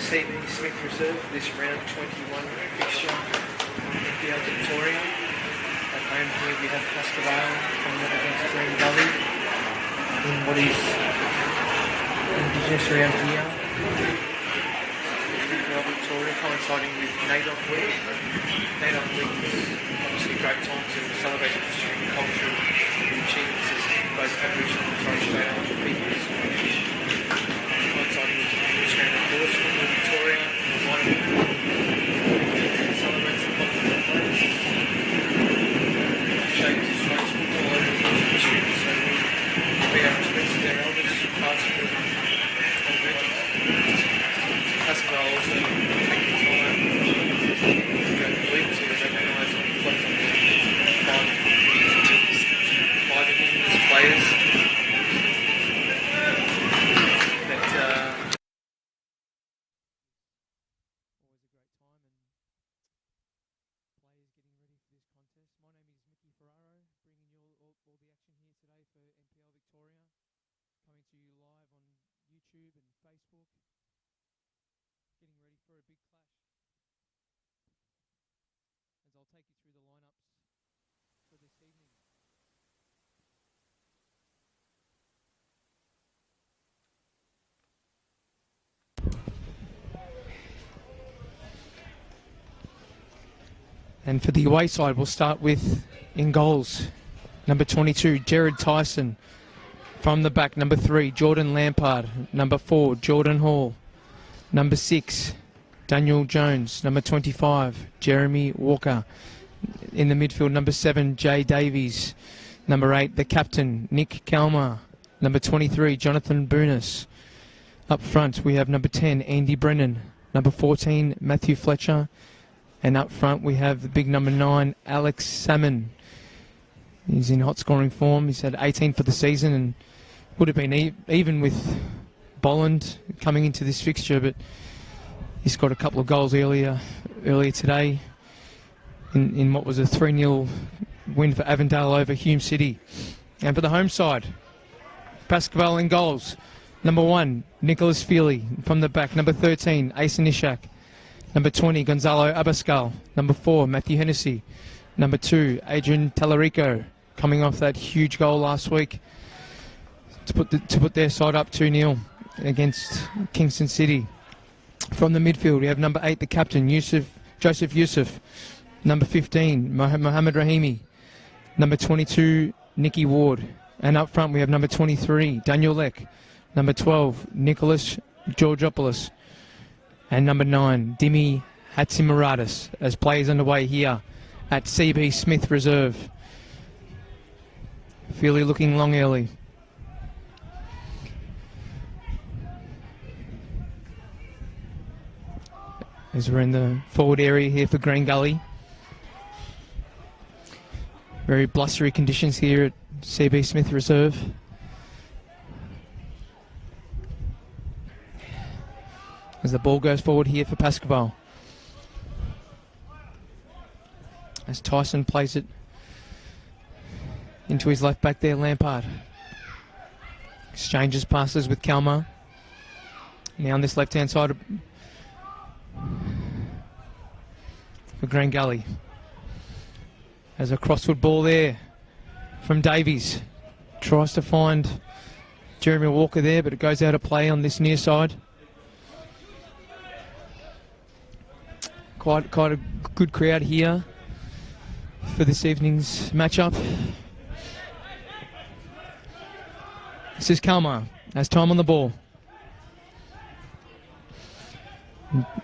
CB Smith Reserve, this round 21 fixture on NPL Victoria. At home here we have Pascoe coming up against Gully in what is Indigenous round here. NPL Victoria coinciding with NAIDOC Week. NAIDOC Week is obviously a great time to celebrate history and cultural achievements of both Aboriginal and Torres Strait Islander peoples. Coinciding with Australian Force from Victoria, celebrates the popular players. Shapes Australia's football over the course of history, so we pay our respects to their elders, past, present, and emerging. Pascoe also take the time to go to league to recognise and reflect on the five Indigenous players that YouTube and Facebook, getting ready for a big clash. As I'll take you through the lineups for this evening. And for the away side, we'll start with in goals, number 22, Jared Tyson. From the back, number 3, Jordan Lampard. Number 4, Jordan Hall. Number 6, Daniel Jones. Number 25, Jeremy Walker. In the midfield, number 7, Jay Davies. Number 8, the captain, Nick Kalmar. Number 23, Jonathan Boonis. Up front, we have number 10, Andy Brennan. Number 14, Matthew Fletcher. And up front, we have the big number 9, Alex Salmon. He's in hot scoring form. He's had 18 for the season and would have been even with Bolland coming into this fixture, but he's got a couple of goals earlier today in what was a 3-0 win for Avondale over Hume City. And for the home side, Pascoe in goals. Number 1, Nicholas Feely. From the back, number 13, Asen Ishak. Number 20, Gonzalo Abascal. Number 4, Matthew Hennessy. Number 2, Adrian Tallarico, coming off that huge goal last week to put their side up 2-0 against Kingston City. From the midfield, we have number 8, the captain, Joseph Yusuf. Number 15, Mohammed Rahimi. Number 22, Nicky Ward. And up front, we have number 23, Daniel Leck. Number 12, Nicholas Georgopoulos. And number 9, Dimi Hatzimaradis, as players underway here at CB Smith Reserve. Feely looking long early. As we're in the forward area here for Green Gully. Very blustery conditions here at CB Smith Reserve. As the ball goes forward here for Pascoe. As Tyson plays it into his left back there, Lampard. Exchanges passes with Kalmar. Now on this left-hand side for Green Gully. As a crossfield ball there from Davies. Tries to find Jeremy Walker there, but it goes out of play on this near side. Quite a good crowd here for this evening's matchup. This is Kalmar, has time on the ball.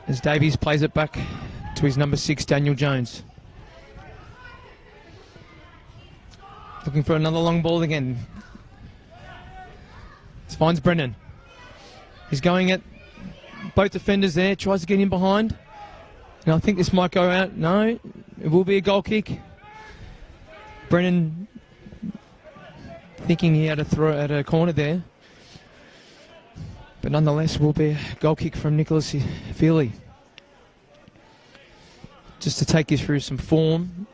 As Davies plays it back to his number 6, Daniel Jones. Looking for another long ball again. This finds Brennan. He's going at both defenders there, tries to get in behind. And I think this might go out. No, it will be a goal kick. Brennan thinking he had a throw at a corner there. But nonetheless, will be a goal kick from Nicholas Feely. Just to take you through some form,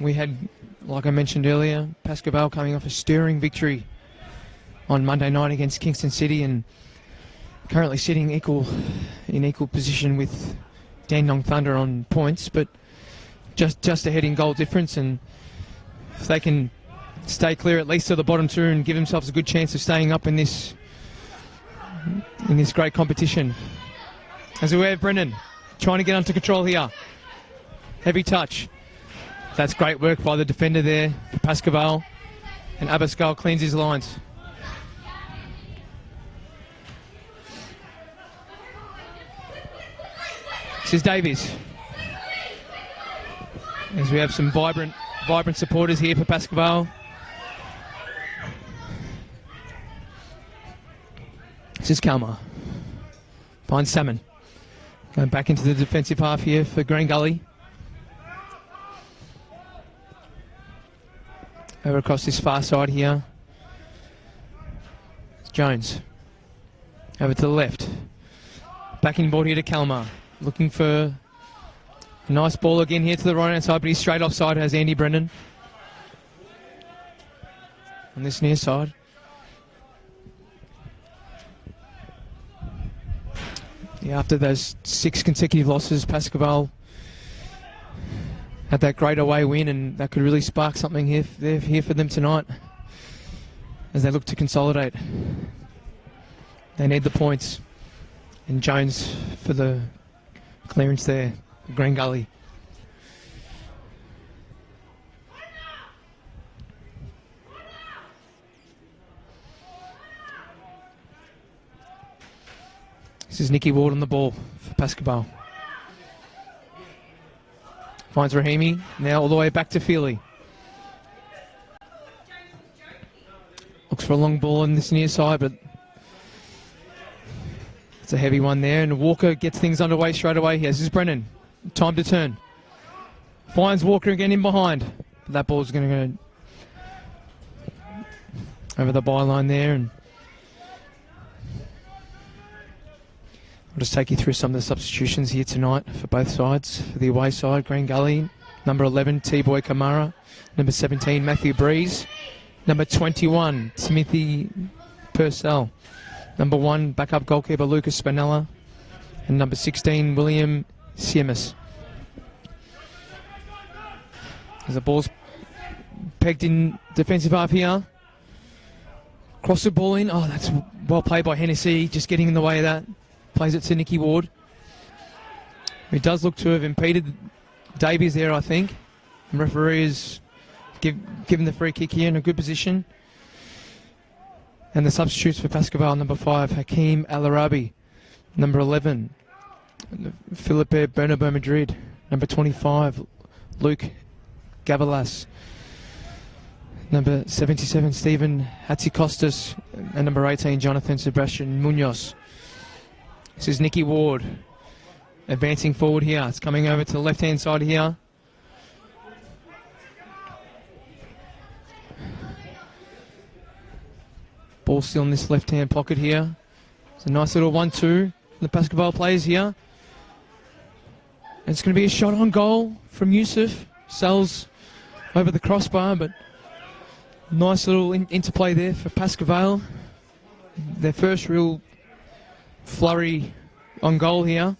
we had, like I mentioned earlier, Pascoe coming off a stirring victory on Monday night against Kingston City, and currently sitting in equal position with Dandenong Thunder on points, but just ahead in goal difference, and if they can stay clear at least to the bottom two and give themselves a good chance of staying up in this great competition. As we have Brennan trying to get under control here. Heavy touch. That's great work by the defender there for Pascoe, and Pascoe cleans his lines. This is Davies. As we have some vibrant supporters here for Pascoe. This is Kalmar. Finds Salmon. Going back into the defensive half here for Green Gully. Over across this far side here. Jones. Over to the left. Back in board here to Kalmar. Looking for a nice ball again here to the right hand side, but he's straight offside, has Andy Brennan. On this near side. Yeah, after those 6 consecutive losses, Pascoe had that great away win, and that could really spark something here for them tonight as they look to consolidate. They need the points, and Jones for the clearance there, Green Gully. This is Nicky Ward on the ball for Pascoe. Finds Rahimi, now all the way back to Feely. Looks for a long ball on this near side, but it's a heavy one there, and Walker gets things underway straight away here. This is Brennan. Time to turn. Finds Walker again in behind. But that ball's going to go over the byline there, and I'll just take you through some of the substitutions here tonight for both sides. For the away side, Green Gully, number 11, T-Boy Kamara, number 17, Matthew Breeze, number 21, Timothy Purcell, number 1, backup goalkeeper Lucas Spinella, and number 16, William Siemis. As the ball's pegged in defensive half here. Cross the ball in. Oh, that's well played by Hennessy, just getting in the way of that. Plays it to Nicky Ward. He does look to have impeded Davies there, I think. The referee is given the free kick here in a good position. And the substitutes for Pascoe, number 5, Hakeem Al Arabi. Number 11, Felipe Bernabeu Madrid. Number 25, Luke Gavalas. Number 77, Stephen Hatzikostas. And number 18, Jonathan Sebastian Munoz. This is Nicky Ward advancing forward here. It's coming over to the left-hand side here. Ball still in this left-hand pocket here. It's a nice little 1-2 from the Pascoe players here. And it's going to be a shot on goal from Yusuf. Sells over the crossbar, but nice little interplay there for Pascoe. Their first real flurry on goal here.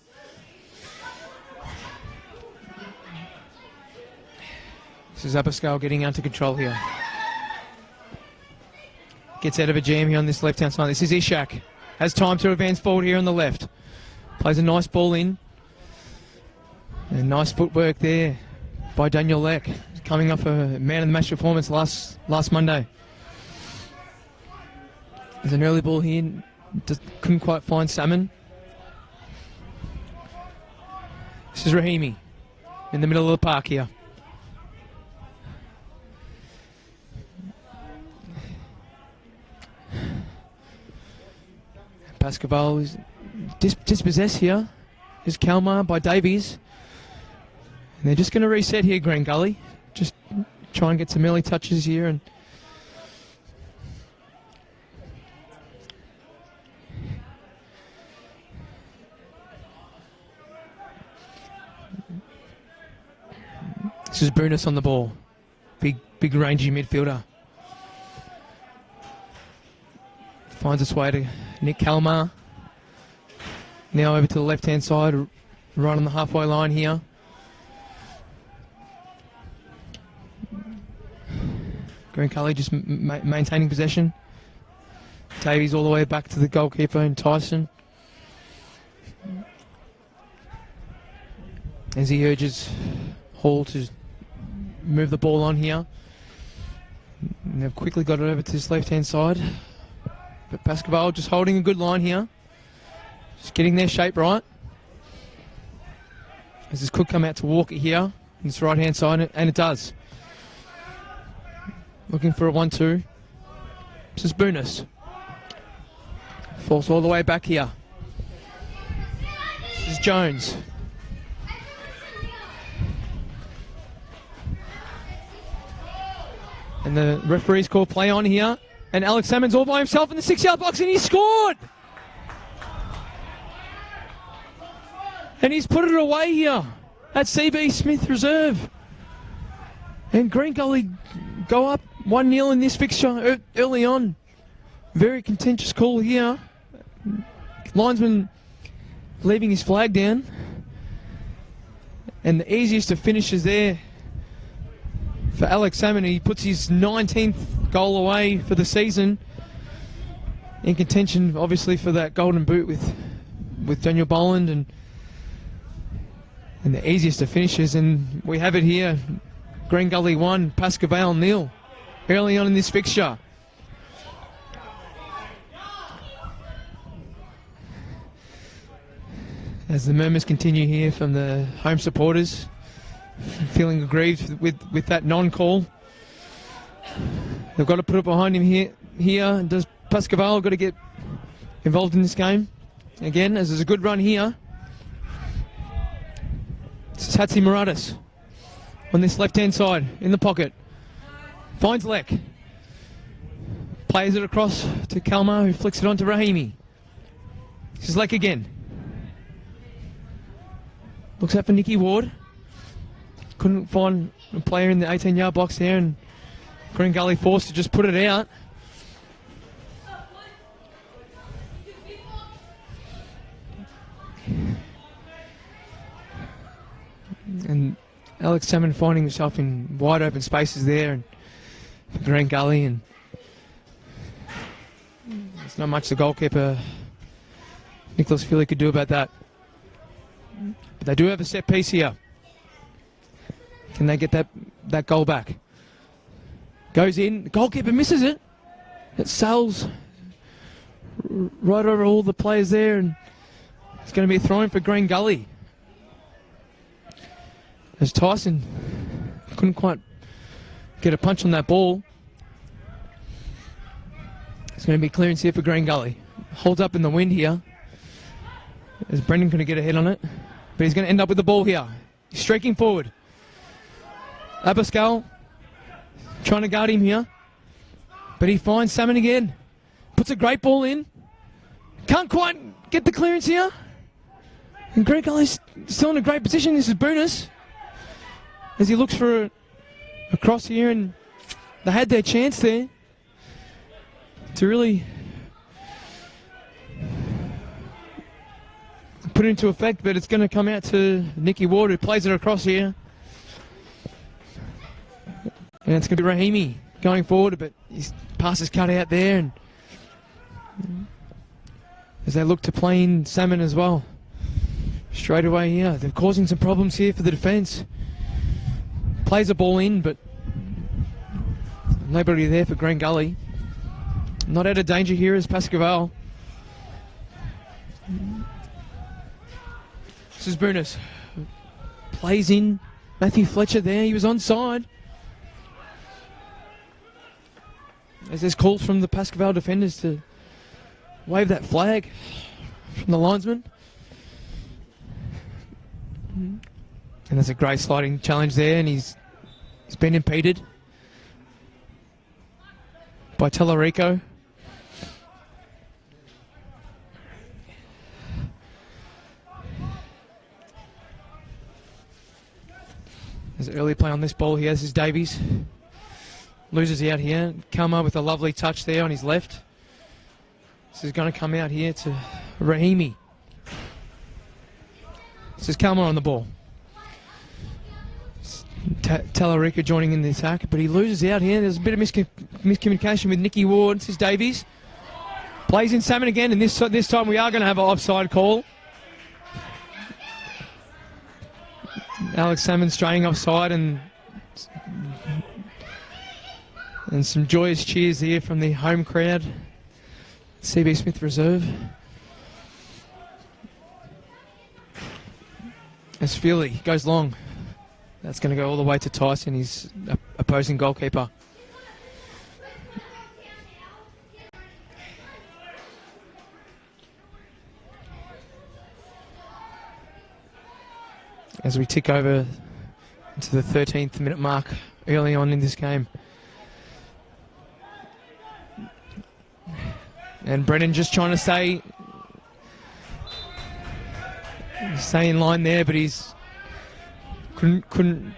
This is Pascoe getting under control here. Gets out of a jam here on this left-hand side. This is Ishak. Has time to advance forward here on the left. Plays a nice ball in. And nice footwork there by Daniel Leck. Coming off a man-of-the-match performance last Monday. There's an early ball here. Just couldn't quite find Salmon. This is Rahimi in the middle of the park here. Pascoe is dispossessed here. Here's Kalmar by Davies. And they're just going to reset here, Green Gully. Just try and get some early touches here. And this is Brunis on the ball. Big rangy midfielder. Finds its way to Nick Kalmar. Now over to the left-hand side, right on the halfway line here. Green Gully just maintaining possession. Davies all the way back to the goalkeeper and Tyson. As he urges Hall to move the ball on here. And they've quickly got it over to this left-hand side. But Pascoe just holding a good line here. Just getting their shape right. As this could come out to Walker here on this right-hand side, and it does. Looking for a 1-2. This is Boonis. Falls all the way back here. This is Jones. And the referees call play on here. And Alex Salmon's all by himself in the 6-yard box, and he scored! And he's put it away here at CB Smith Reserve. And Green Gully go up 1-0 in this fixture early on. Very contentious call here. Linesman leaving his flag down. And the easiest of finishes there for Alex Salmon. He puts his 19th goal away for the season. In contention, obviously, for that golden boot with Daniel Boland. And the easiest of finishes. And we have it here. Green Gully 1, Pascoe 0 early on in this fixture. As the murmurs continue here from the home supporters, feeling aggrieved with that non-call. They've got to put it behind him here. Does Pascoe got to get involved in this game? Again, as there's a good run here. This is Hatzi Muratis on this left-hand side, in the pocket. Finds Leck. Plays it across to Kalmar, who flicks it on to Rahimi. This is Leck again. Looks out for Nicky Ward. Couldn't find a player in the 18-yard box there, and Green Gully forced to just put it out. And Alex Salmon finding himself in wide open spaces there, and Green Gully, and there's not much the goalkeeper Nicholas Philly could do about that. But they do have a set piece here. Can they get that goal back? Goes in, the goalkeeper misses it. It sails right over all the players there, and it's going to be a throw-in for Green Gully. As Tyson couldn't quite get a punch on that ball. It's going to be clearance here for Green Gully. Holds up in the wind here. As Brendan couldn't get a head on it. But he's going to end up with the ball here. He's streaking forward. Pascoe trying to guard him here. But he finds Salmon again. Puts a great ball in. Can't quite get the clearance here. And Green Gully's still in a great position. This is Boonis. As he looks for a cross here, and they had their chance there to really put it into effect, but it's going to come out to Nicky Ward, who plays it across here. And it's going to be Rahimi going forward, but his pass is cut out there, and as they look to play in Salmon as well. Straight away here, they're causing some problems here for the defence. Plays the ball in, but nobody there for Green Gully. Not out of danger here is Pascoe. This is Boonis. Plays in. Matthew Fletcher there. He was onside. As there's calls from the Pascoe defenders to wave that flag from the linesman. And there's a great sliding challenge there, and he's been impeded by Tellerico. There's an early play on this ball here. This is Davies. Loses out here. Kalmar with a lovely touch there on his left. This is going to come out here to Rahimi. This is Kalmar on the ball. Tallarica joining in the attack, but he loses out here. There's a bit of miscommunication with Nicky Ward. This is Davies. Plays in Salmon again, and this time we are going to have an offside call. Alex Salmon straying offside, and some joyous cheers here from the home crowd. CB Smith Reserve. As Feely goes long. That's going to go all the way to Tyson, his opposing goalkeeper. As we tick over into the 13th minute mark early on in this game. And Brennan just trying to stay in line there, but he's couldn't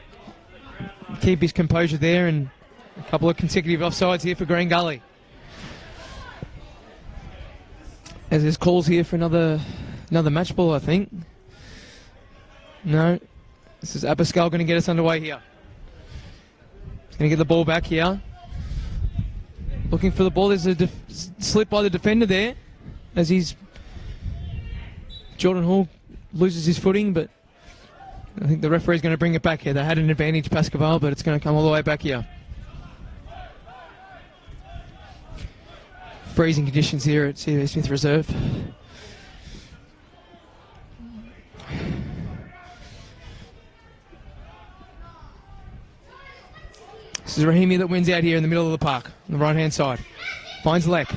keep his composure there, and a couple of consecutive offsides here for Green Gully. As there's calls here for another match ball, I think. No, this is Pascoe going to get us underway here. He's going to get the ball back here. Looking for the ball. There's a slip by the defender there, as Jordan Hall loses his footing, but I think the referee's going to bring it back here. They had an advantage, Pascoe, but it's going to come all the way back here. Freezing conditions here at CB Smith Reserve. This is Rahimi that wins out here in the middle of the park, on the right-hand side. Finds Leck.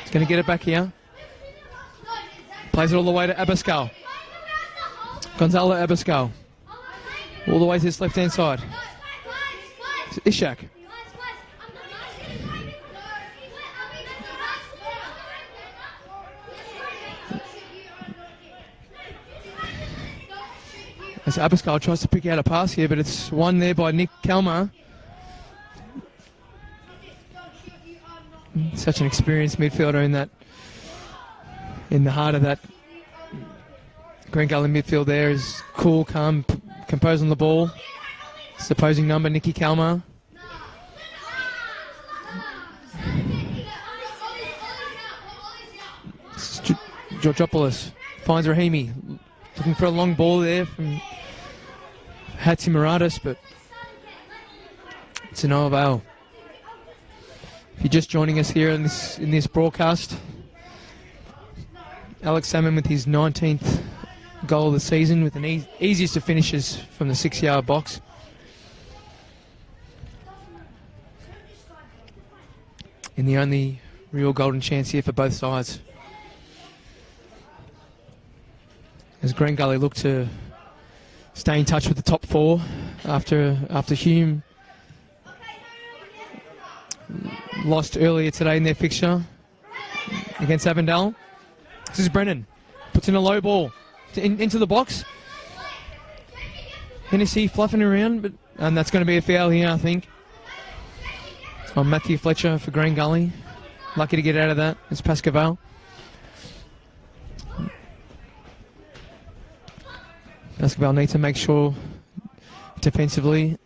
He's going to get it back here. Plays it all the way to Pascoe. Gonzalo Pascoe. All the way to his left-hand side. Ishak. As Pascoe tries to pick out a pass here, but it's won there by Nick Kalmar. Such an experienced midfielder in the heart of that Green Gully midfield there is cool, calm, composed on the ball. It's opposing number, Nicky Kalmar. Georgopoulos finds Rahimi. Looking for a long ball there from Hatzimaradis, but it's a no avail. If you're just joining us here in this broadcast, Alex Salmon with his 19th goal of the season, with an easiest of finishes from the 6-yard box. And the only real golden chance here for both sides. As Green Gully look to stay in touch with the top four after Hume lost earlier today in their fixture against Avondale. This is Brennan. Puts in a low ball into the box. Hennessy fluffing around, and that's going to be a foul here, I think. On Matthew Fletcher for Green Gully. Lucky to get out of that. It's Pascoe. Pascoe needs to make sure defensively.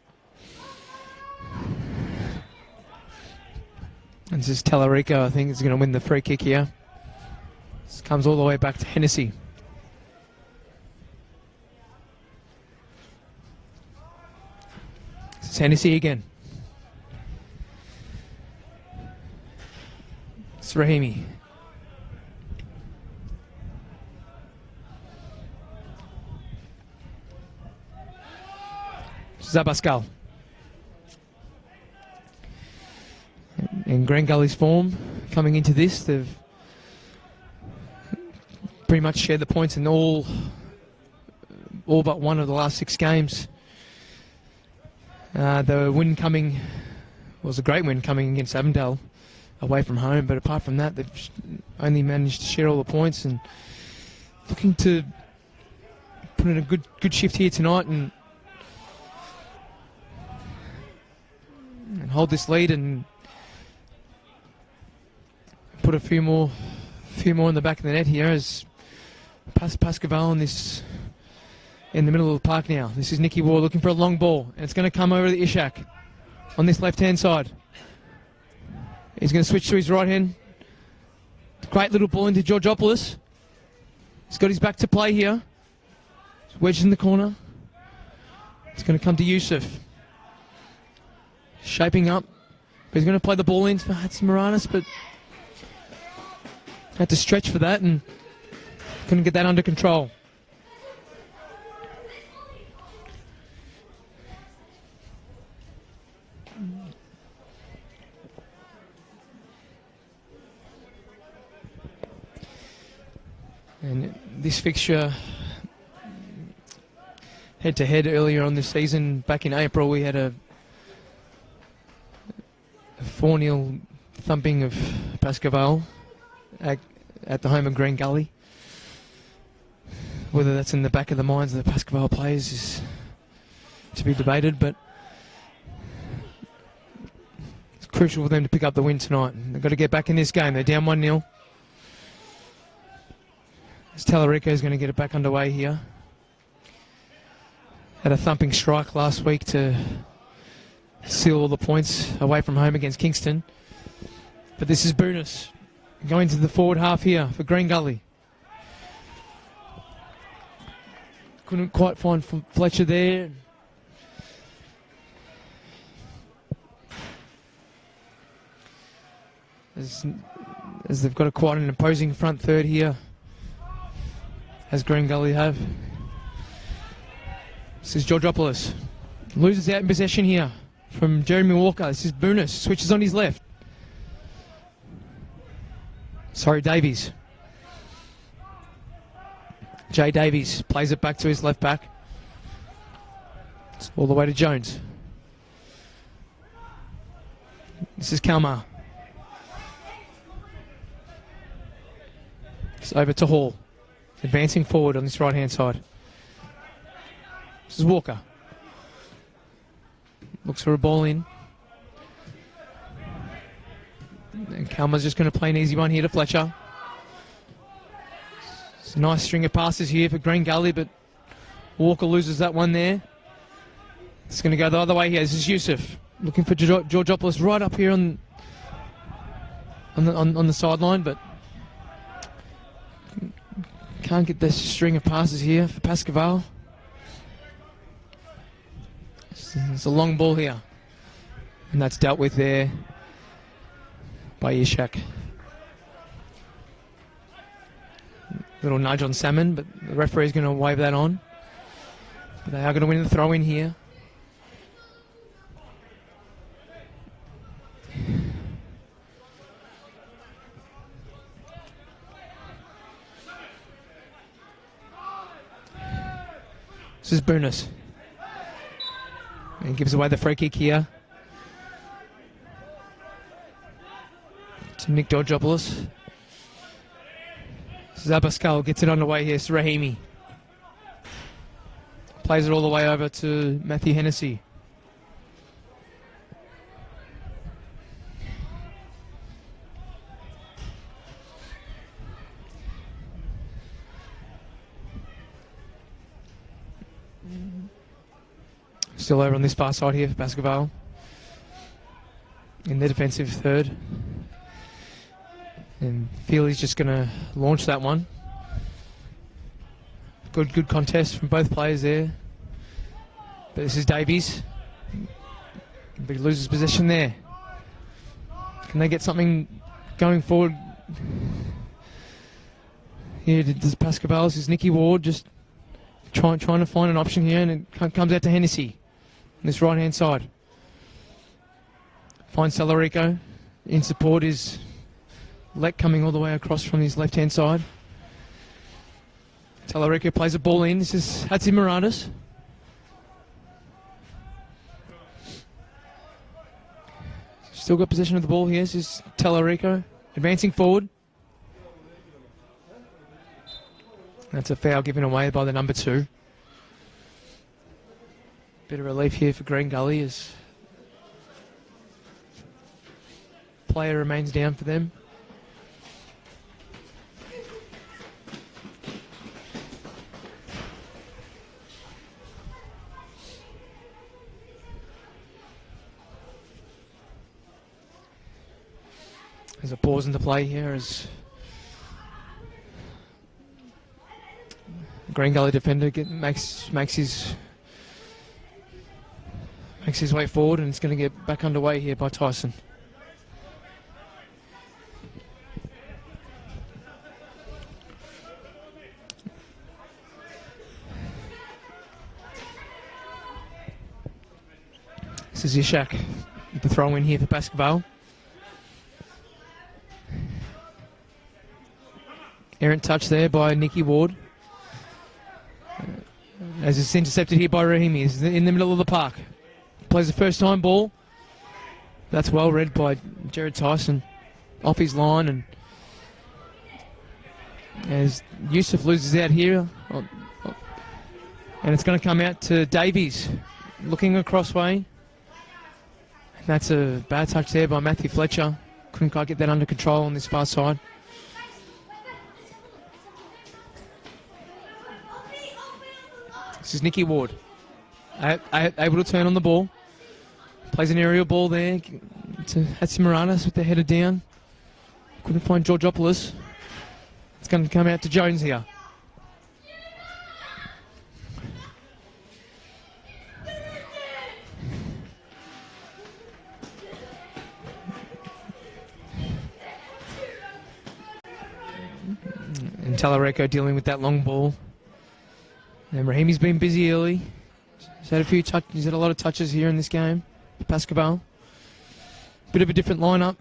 And this is Tallarica, I think, is going to win the free kick here. This comes all the way back to Hennessy. This is Hennessy again. It's Rahimi. Zabascal. And Green Gully's form coming into this, they've pretty much shared the points in all but one of the last 6 games. The win coming was a great win coming against Avondale away from home, but apart from that, they've only managed to share all the points, and looking to put in a good shift here tonight and hold this lead and put a few more in the back of the net here, as Pascoe on this in the middle of the park now. This is Nicky Ward looking for a long ball, and it's going to come over the Ishak on this left-hand side. He's going to switch to his right hand. Great little ball into Georgopoulos. He's got his back to play here. He's wedged in the corner. It's going to come to Yusuf. Shaping up. But he's going to play the ball in for Hatzimiranis, but had to stretch for that and couldn't get that under control. And this fixture, head-to-head earlier on this season, back in April, we had a 4-0 thumping of Pascoe at the home of Green Gully. Whether that's in the back of the minds of the Pascoe players is to be debated, but it's crucial for them to pick up the win tonight. They've got to get back in this game. They're down 1-0. Tallarico is going to get it back underway here. Had a thumping strike last week to seal all the points away from home against Kingston. But this is Boonis going to the forward half here for Green Gully. Couldn't quite find Fletcher there. As they've got quite an imposing front third here, as Green Gully have. This is Georgopoulos. Loses out in possession here from Jeremy Walker. This is Boonis. Switches on his left. Sorry, Davies. Jay Davies plays it back to his left back. It's all the way to Jones. This is Kalmar. It's over to Hall. Advancing forward on this right-hand side. This is Walker. Looks for a ball in. And Kalmar's just going to play an easy one here to Fletcher. It's a nice string of passes here for Green Gully, but Walker loses that one there. It's going to go the other way here. This is Yusuf looking for Georgopoulos right up here on the sideline, but can't get this string of passes here for Pascoe. It's a long ball here, and that's dealt with there by Ishak. Little nudge on Salmon, but the referee's going to wave that on. But they are going to win the throw in here. This is Boonis. And gives away the free kick here to Nick Georgopoulos. Zabascal gets it underway here. It's Rahimi. Plays it all the way over to Matthew Hennessy. Still over on this far side here for Pascoe in the defensive third. And Feely's just going to launch that one. Good contest from both players there. But this is Davies. But he loses possession there. Can they get something going forward? Here does Pascoe. This is Nicky Ward just trying to find an option here, and it comes out to Hennessy on this right-hand side. Finds Tallarico. In support is Lek coming all the way across from his left-hand side. Tallarico plays a ball in. This is Hatzimiranis. Still got possession of the ball here. This is Tallarico advancing forward. That's a foul given away by the number 2. Bit of relief here for Green Gully as player remains down for them. There's a pause in the play here as Green Gully defender makes his way forward, and it's going to get back underway here by Tyson. This is Ishak, the throw in here for Pascoe. Errant touch there by Nicky Ward. As it's intercepted here by Rahimi. He's in the middle of the park. Plays the first time ball. That's well read by Jared Tyson. Off his line, and as Yusuf loses out here. And it's going to come out to Davies. Looking across way. And that's a bad touch there by Matthew Fletcher. Couldn't quite get that under control on this far side. This is Nicky Ward, able to turn on the ball. Plays an aerial ball there to Hatzimaranis with the header down. Couldn't find Georgopoulos. It's going to come out to Jones here. And Talareco dealing with that long ball. And Rahimi's been busy early. He's had a lot of touches here in this game. Pascoe. Bit of a different lineup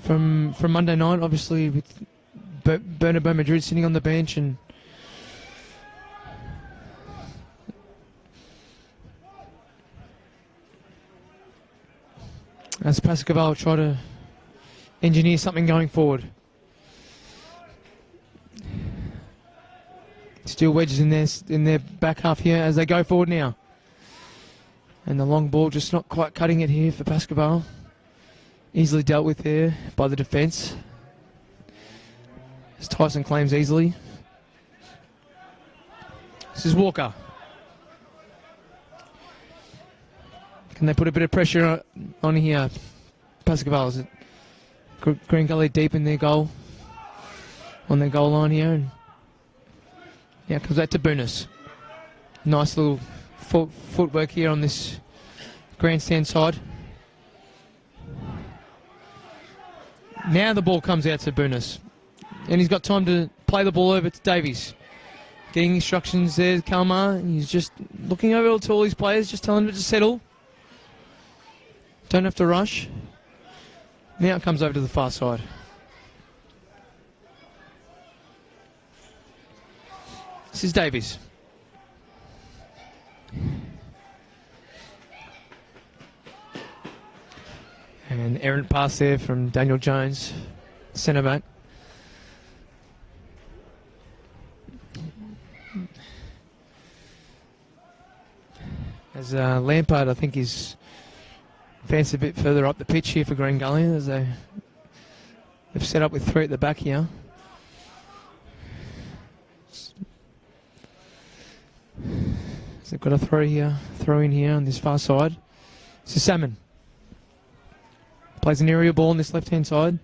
from Monday night, obviously, with Bernabeu Madrid sitting on the bench, and as Pascoe try to engineer something going forward. Still wedges in their back half here as they go forward now. And the long ball just not quite cutting it here for Pascoe. Easily dealt with there by the defence. As Tyson claims easily. This is Walker. Can they put a bit of pressure on here? Pascoe, is it Green Gully deep in their goal? On their goal line here. And yeah, comes that to Bunis. Nice little footwork here on this grandstand side. Now the ball comes out to Bunis. And he's got time to play the ball over to Davies. Getting instructions there, Kalmar. He's just looking over to all his players, just telling them to settle. Don't have to rush. Now it comes over to the far side. This is Davies. And errant pass there from Daniel Jones, centre back. As Lampard, I think, is advanced a bit further up the pitch here for Green Gully, as they've set up with three at the back here. So they've got a throw in here on this far side. This is Salmon. Plays an aerial ball on this left-hand side.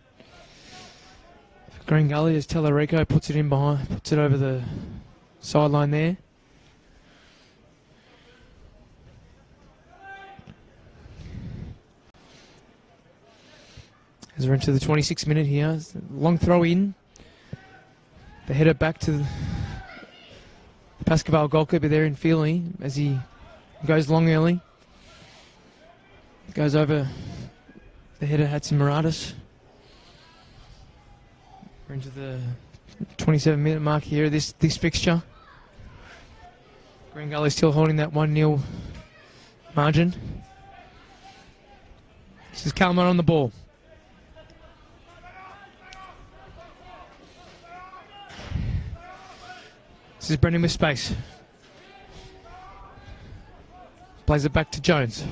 Green Gully as Talarico puts it in behind, puts it over the sideline there. As we're into the 26th minute here, long throw in. The header back to the Pascoe goalkeeper there in Feely as he goes long early. Goes over the header, Hatzimaranis. We're into the 27-minute mark here, this fixture. Green Gully still holding that 1-0 margin. This is Kalmar on the ball. This is Brendan with space. Plays it back to Jones.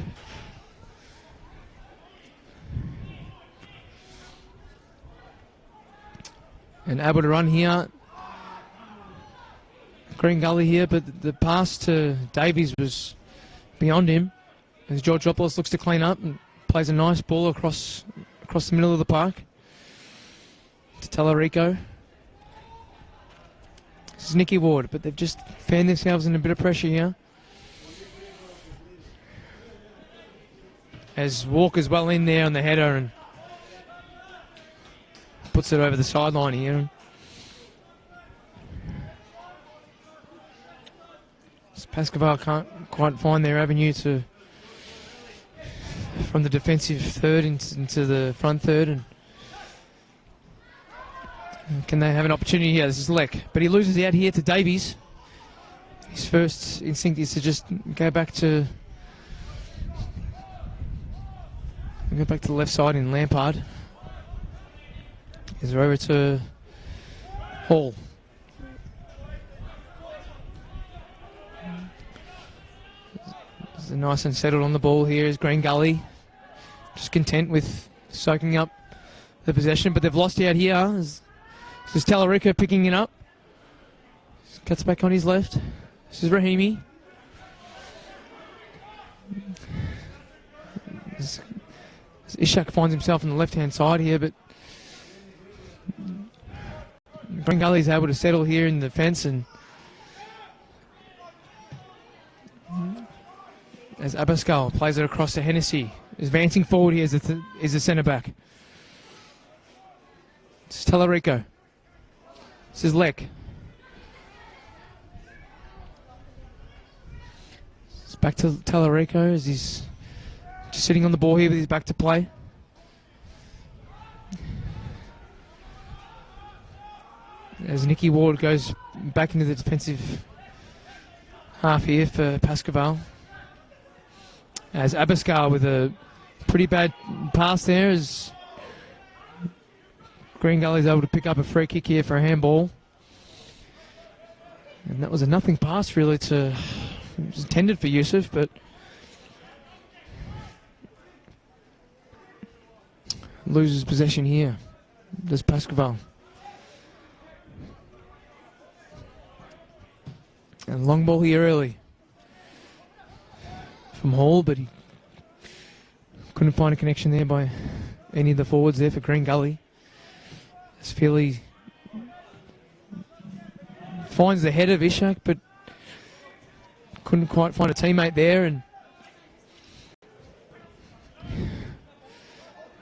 And able to run here. Green Gully here, but the pass to Davies was beyond him. As Georgopoulos looks to clean up and plays a nice ball across the middle of the park to Tallarico. This is Nicky Ward, but they've just found themselves in a bit of pressure here. As Walker's well in there on the header and puts it over the sideline here. Pascoe can't quite find their avenue from the defensive third into the front third. And can they have an opportunity here? This is Leck, but he loses out here to Davies. His first instinct is to just go back to the left side in Lampard. He's over to Hall. Nice and settled on the ball here is Green Gully. Just content with soaking up the possession, but they've lost out here. This is Tallarico picking it up. Cuts back on his left. This is Rahimi. Ishak finds himself on the left-hand side here, but Green Gully's able to settle here in the fence, and as Abascal plays it across to Hennessy. Is advancing forward here is the centre-back. This is Tallarico. This is Leck. It's back to Tallarico as he's just sitting on the ball here with his back to play. As Nicky Ward goes back into the defensive half here for Pascoe. As Abascal with a pretty bad pass there, as Green Gully's able to pick up a free kick here for a handball. And that was a nothing pass really it was intended for Yusuf, but loses possession here. Does Pascoe. And long ball here early from Hall, but he couldn't find a connection there by any of the forwards there for Green Gully. As Philly finds the head of Ishak, but couldn't quite find a teammate there. And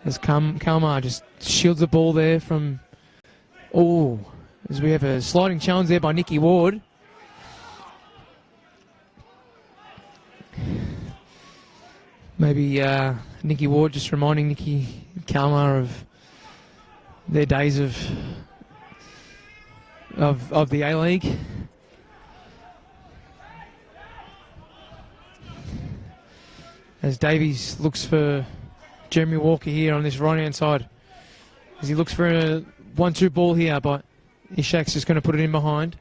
as Kalmar just shields the ball there from... Oh, as we have a sliding challenge there by Nicky Ward. Maybe Nicky Ward just reminding Nicky Kalmar of their days of the A-League. As Davies looks for Jeremy Walker here on this right-hand side. As he looks for a 1-2 ball here, but Ishak's just going to put it in behind.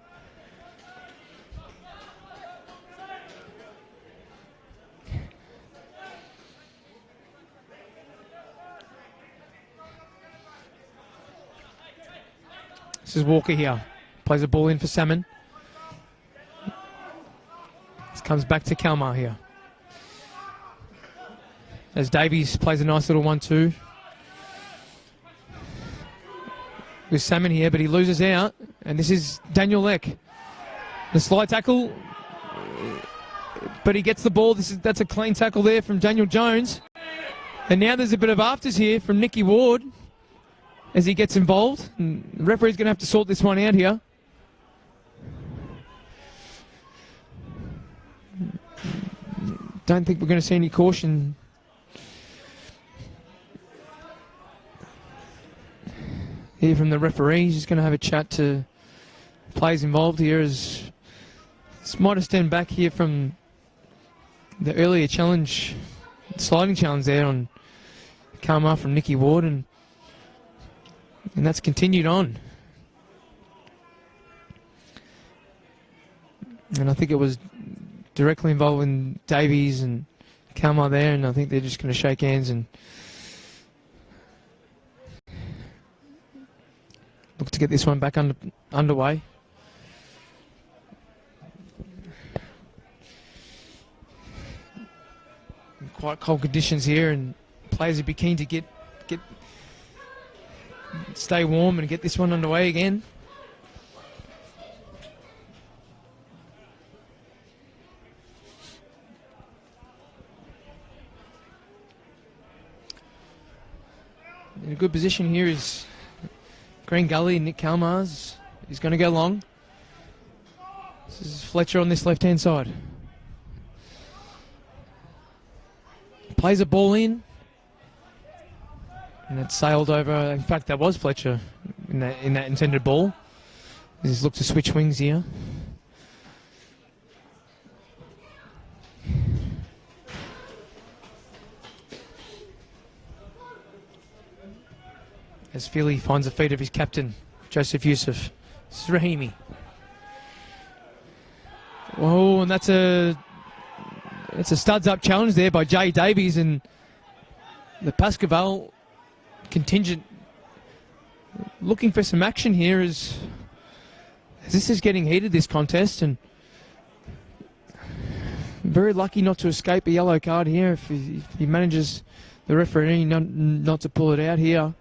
This is Walker here. Plays a ball in for Salmon. This comes back to Kalmar here. As Davies plays a nice little 1-2. With Salmon here, but he loses out. And this is Daniel Leck. The slide tackle. But he gets the ball. That's a clean tackle there from Daniel Jones. And now there's a bit of afters here from Nicky Ward as he gets involved. And the referee's going to have to sort this one out here. Don't think we're going to see any caution. Here from the referee. He's just going to have a chat to players involved here, as this might have stemmed back here from the earlier challenge, sliding challenge there on Kalmar from Nicky Ward, and that's continued on. And I think it was directly involving Davies and Kalmar there, and I think they're just going to shake hands and look to get this one back underway. Quite cold conditions here, and players would be keen to stay warm and get this one underway again. In a good position here is Green Gully. Nick Kalmars is going to go long. This is Fletcher on this left-hand side. Plays a ball in. And it sailed over. In fact, that was Fletcher in that intended ball. He's looked to switch wings here. As Philly finds the feet of his captain, Joseph Youssef. This is Rahimi. Oh, and that's a studs up challenge there by Jay Davies, and the Pascoe contingent looking for some action here as this is getting heated, this contest, and very lucky not to escape a yellow card here if he manages, the referee, not to pull it out here.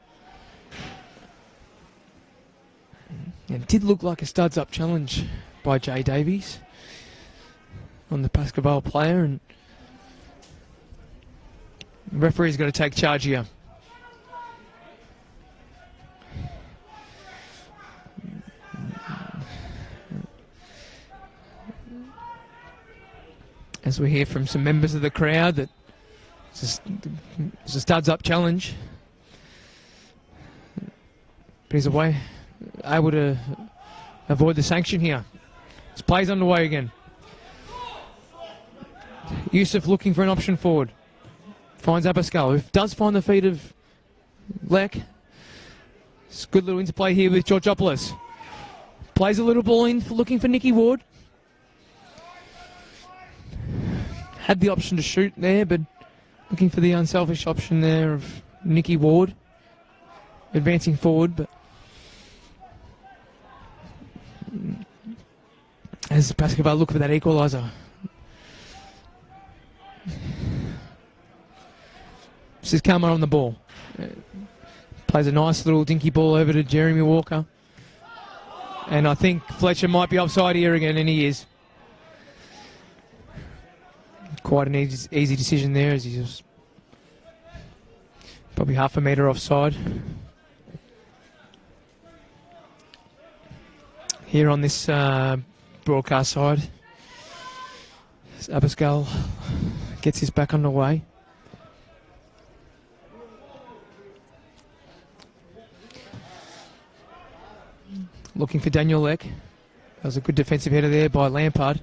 And it did look like a studs up challenge by Jay Davies on the Pascoe player, and the referee's got to take charge here. As we hear from some members of the crowd that it's a studs up challenge. But he's able to avoid the sanction here. This play's underway again. Youssef looking for an option forward. Finds Pascoe, who does find the feet of Leck. It's a good little interplay here with Georgopoulos. Plays a little ball in, looking for Nicky Ward. Had the option to shoot there, but looking for the unselfish option there of Nicky Ward. Advancing forward, but as Pascoe look for that equaliser. This is Kalmar on the ball. Plays a nice little dinky ball over to Jeremy Walker. And I think Fletcher might be offside here again, and he is. Quite an easy decision there, as he's probably half a metre offside. Here on this broadcast side, Pascoe gets his back underway. Looking for Daniel Leck. That was a good defensive header there by Lampard.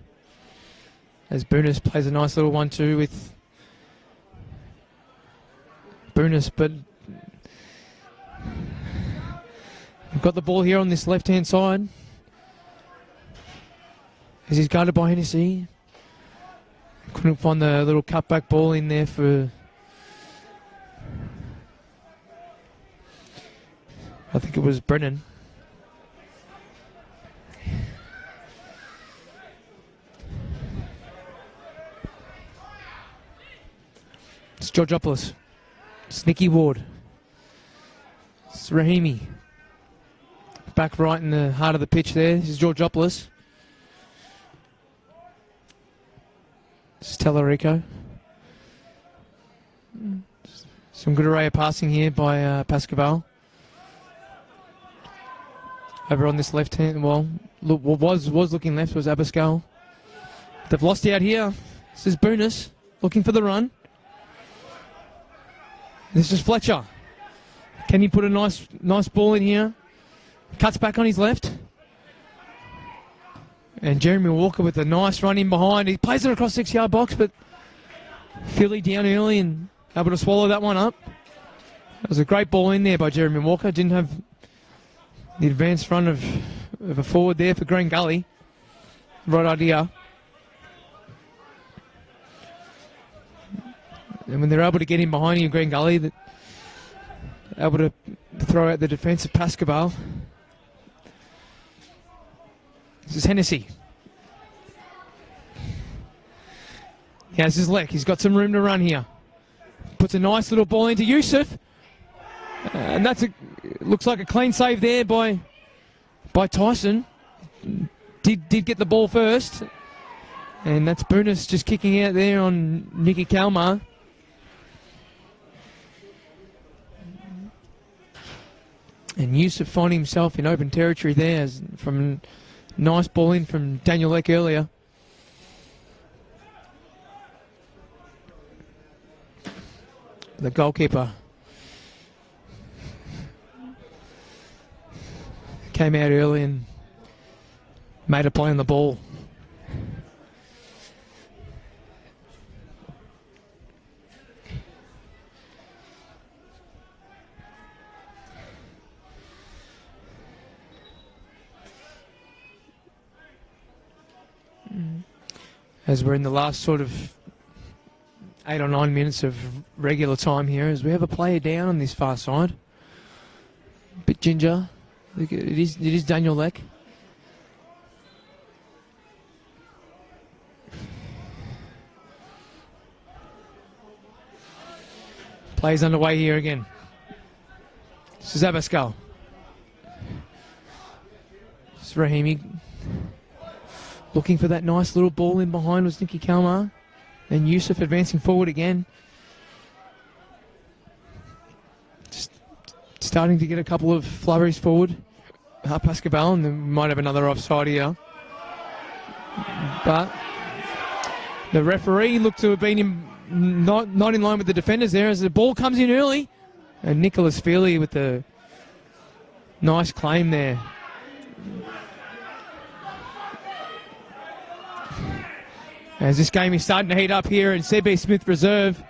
As Boonis plays a nice little 1-2 with Boonis, but we've got the ball here on this left-hand side. As he's guarded by Hennessy. Couldn't find the little cutback ball in there for... I think it was Brennan. It's Georgopoulos. It's Nicky Ward. It's Rahimi. Back right in the heart of the pitch there. This is Georgopoulos. This is Tellerico. Some good array of passing here by Pascoe. Over on this left hand, well, look, what was looking left was Pascoe. They've lost out here. This is Boonis looking for the run. This is Fletcher. Can he put a nice ball in here? Cuts back on his left. And Jeremy Walker with a nice run in behind. He plays it across 6-yard box, but Philly down early and able to swallow that one up. That was a great ball in there by Jeremy Walker. Didn't have the advanced run of a forward there for Green Gully. Right idea. And when they're able to get in behind you, Green Gully, they're able to throw out the defence of Pascoe. This is Hennessy. Yeah, this is Leck. He's got some room to run here. puts a nice little ball into Yusuf. And looks like a clean save there by Tyson. Did get the ball first. And that's Bunis just kicking out there on Nicky Kalmar. And Yusuf finding himself in open territory there from a nice ball in from Daniel Eck earlier. The goalkeeper came out early and made a play on the ball. As we're in the last sort of 8 or 9 minutes of regular time here, as we have a player down on this far side. Bit ginger. It is Daniel Leck. Play's underway here again. This is Pascoe. This is Rahimi. Looking for that nice little ball in behind was Nicky Kalmar. And Yusuf advancing forward again. Just starting to get a couple of flurries forward. Pascoe, and then we might have another offside here. But the referee looked to have been not in line with the defenders there as the ball comes in early. And Nicholas Feely with the nice claim there. As this game is starting to heat up here in CB Smith Reserve.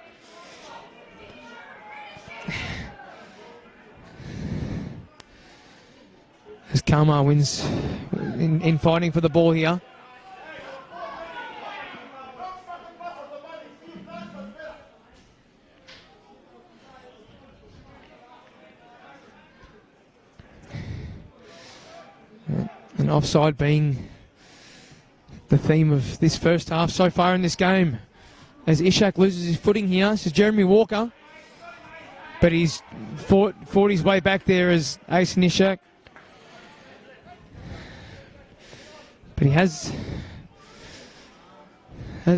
As Kalmar wins in fighting for the ball here. And offside being the theme of this first half so far in this game. As Ishak loses his footing here, this is Jeremy Walker. But he's fought his way back there as Ace Ishak. But he has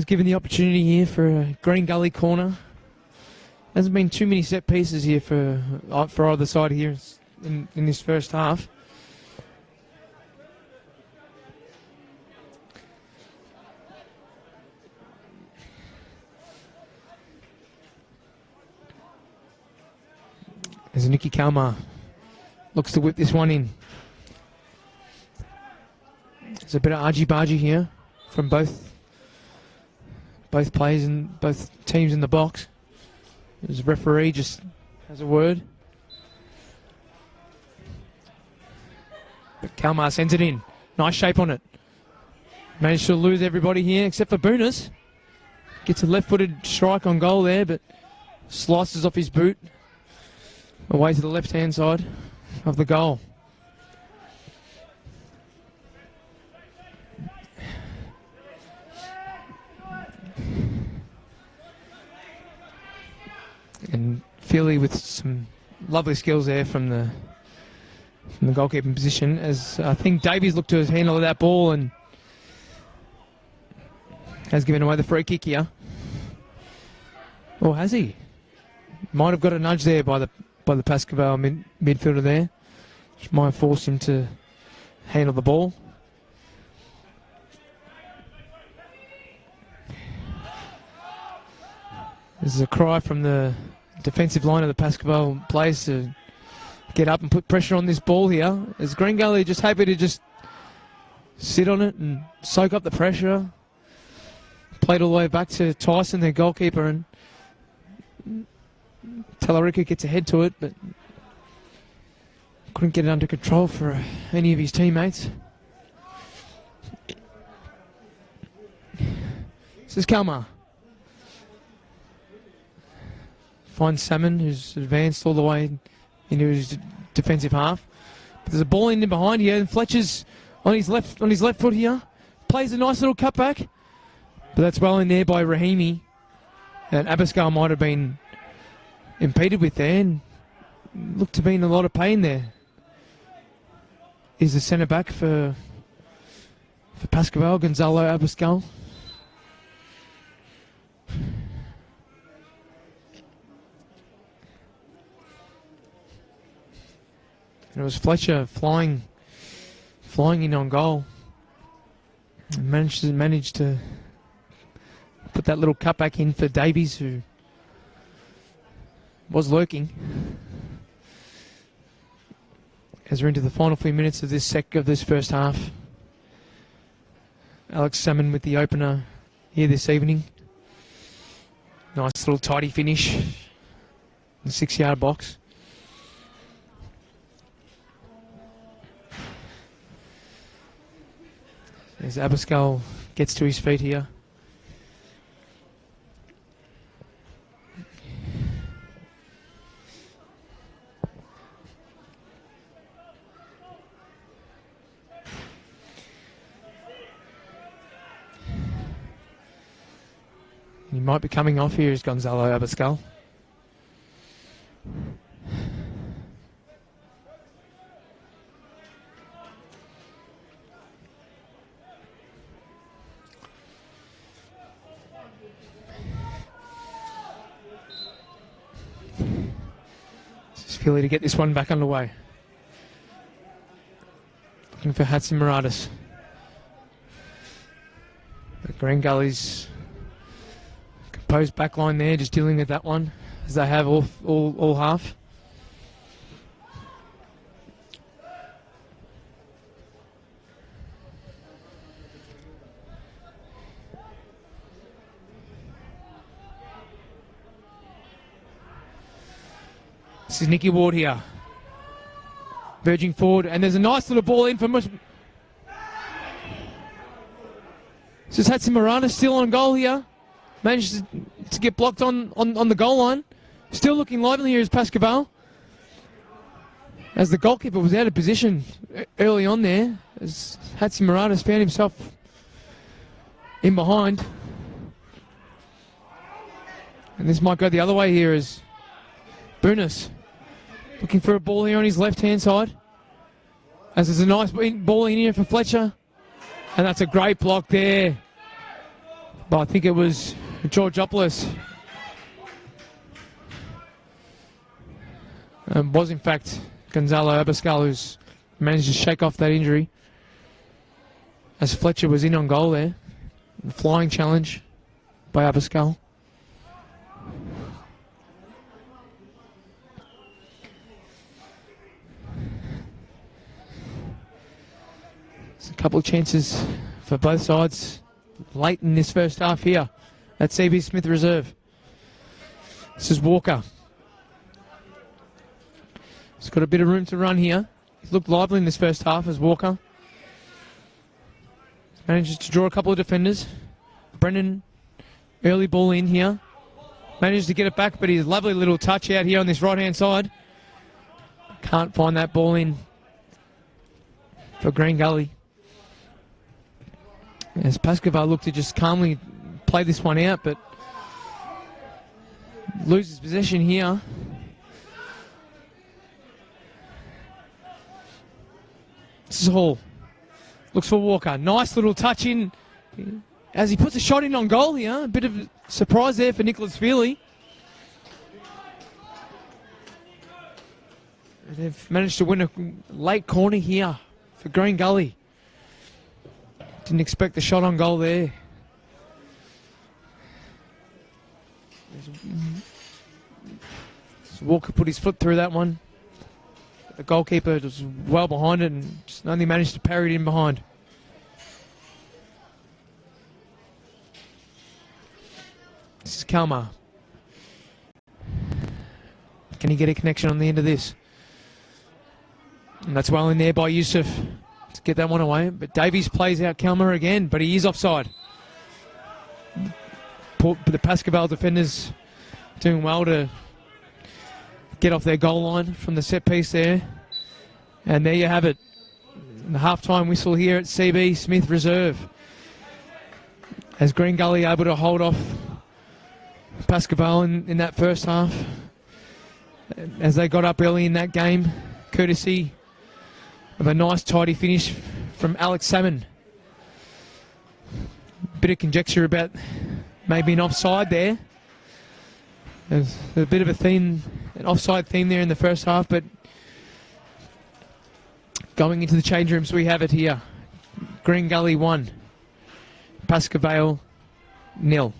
given the opportunity here for a Green Gully corner. Hasn't been too many set pieces here for either side here in this first half. As Nicky Kalmar looks to whip this one in. There's a bit of argy-bargy here from both players and both teams in the box. As the referee just has a word. But Kalmar sends it in. Nice shape on it. Managed to lose everybody here except for Bunis. Gets a left-footed strike on goal there, but slices off his boot. Away to the left-hand side of the goal. And Feely with some lovely skills there from the goalkeeping position, as I think Davies looked to handle that ball and has given away the free kick here. Or has he? Might have got a nudge there by the Pascoe midfielder there, which might have forced him to handle the ball. This is a cry from the defensive line of the Pascoe players to get up and put pressure on this ball here. As Green Gully just happy to just sit on it and soak up the pressure. Played all the way back to Tyson, their goalkeeper, and Talarika gets ahead to it, but couldn't get it under control for any of his teammates. This is Kalmar. Finds Salmon, who's advanced all the way into his defensive half. But there's a ball in behind here, and Fletcher's on his left foot here. Plays a nice little cutback, but that's well in there by Rahimi. And Pascoe might have been impeded with there and looked to be in a lot of pain there. Is the centre back for Pascoe, Gonzalo Abascal. And it was Fletcher flying in on goal. And managed to put that little cut back in for Davies, who was lurking. As we're into the final few minutes of this first half. Alex Salmon with the opener here this evening. Nice little tidy finish in the 6-yard box. As Abascal gets to his feet here. He might be coming off here as Gonzalo Abascal. Just Philly to get this one back underway. Looking for Hatzimiratis. But Green Gully's composed back line there, just dealing with that one, as they have all half. This is Nicky Ward here. Verging forward, and there's a nice little ball in from... This is Hatzimiratis still on goal here. Managed to get blocked on the goal line. Still looking lively here is Pascoe. As the goalkeeper was out of position early on there, as Hatzimiratis found himself in behind. And this might go the other way here as Bunis looking for a ball here on his left-hand side. As there's a nice ball in here for Fletcher. And that's a great block there. But I think it was Georgopoulos. Was in fact Gonzalo Abascal who's managed to shake off that injury. As Fletcher was in on goal there. The flying challenge by Abascal. There's a couple of chances for both sides late in this first half here at CB Smith Reserve. This is Walker. He's got a bit of room to run here. He's looked lively in this first half as Walker manages to draw a couple of defenders. Brennan, early ball in here. Managed to get it back, but his lovely little touch out here on this right-hand side. Can't find that ball in for Green Gully. As Pascoe looked to just calmly play this one out, but loses possession here. This is Hall. Looks for Walker. Nice little touch in as he puts a shot in on goal here. A bit of a surprise there for Nicholas Feely. They've managed to win a late corner here for Green Gully. Didn't expect the shot on goal there. So Walker put his foot through that one. The goalkeeper was well behind it and just only managed to parry it in behind. This is Kalmar. Can he get a connection on the end of this? And that's well in there by Yusuf. Let's get that one away. But Davies plays out Kalmar again, but he is offside. The Pascoe defenders doing well to get off their goal line from the set piece there. And there you have it. The half-time whistle here at CB Smith Reserve. As Green Gully able to hold off Pascoe in that first half. as they got up early in that game, courtesy of a nice tidy finish from Alex Salmon. Bit of conjecture about maybe an offside there. There's a bit of a theme, an offside theme there in the first half, but going into the change rooms, we have it here. Green Gully 1, Pascoe Vale 0.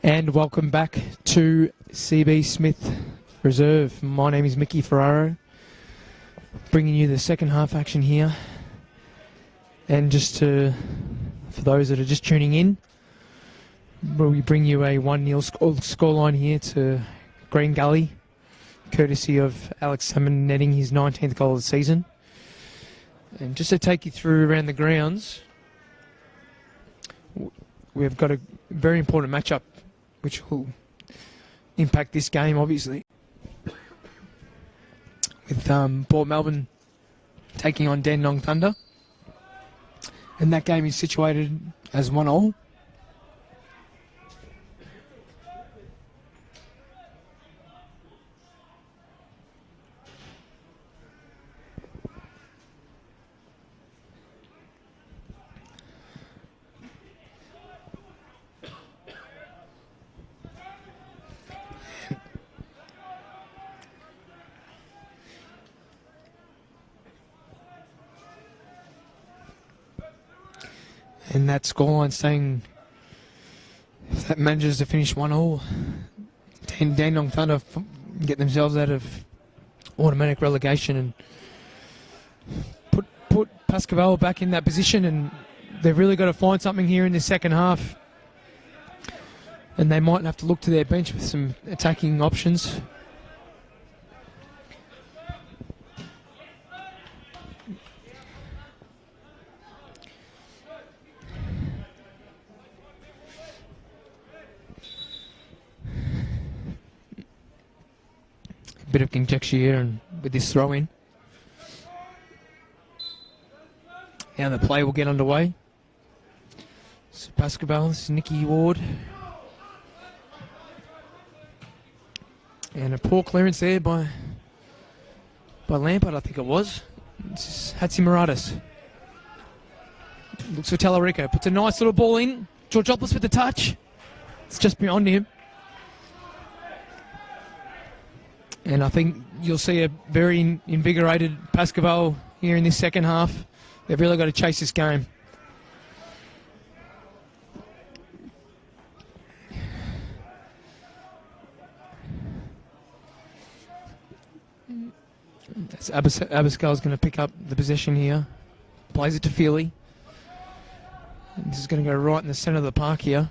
And welcome back to CB Smith Reserve. My name is Mickey Ferraro, bringing you the second half action here. And for those that are just tuning in, we bring you a 1-0 scoreline here to Green Gully, courtesy of Alex Salmon netting his 19th goal of the season. And just to take you through around the grounds, we've got a very important matchup which will impact this game, obviously. With Port Melbourne taking on Dandenong Thunder. And that game is situated as 1-1. And that scoreline saying if that manages to finish 1-1, Dandenong Thunder get themselves out of automatic relegation and put Pascoe back in that position, and they've really got to find something here in the second half. And they might have to look to their bench with some attacking options. Bit of conjecture here and with this throw in. Now the play will get underway. So Pascoe, this is Nicky Ward. And a poor clearance there by Lampard, I think it was. This is Hatzimiratis. Looks for Tallarico. Puts a nice little ball in. Georgopoulos with the touch. It's just beyond him. And I think you'll see a very invigorated Pascoe here in this second half. They've really got to chase this game. Abascal's going to pick up the possession here. Plays it to Feely. This is going to go right in the centre of the park here.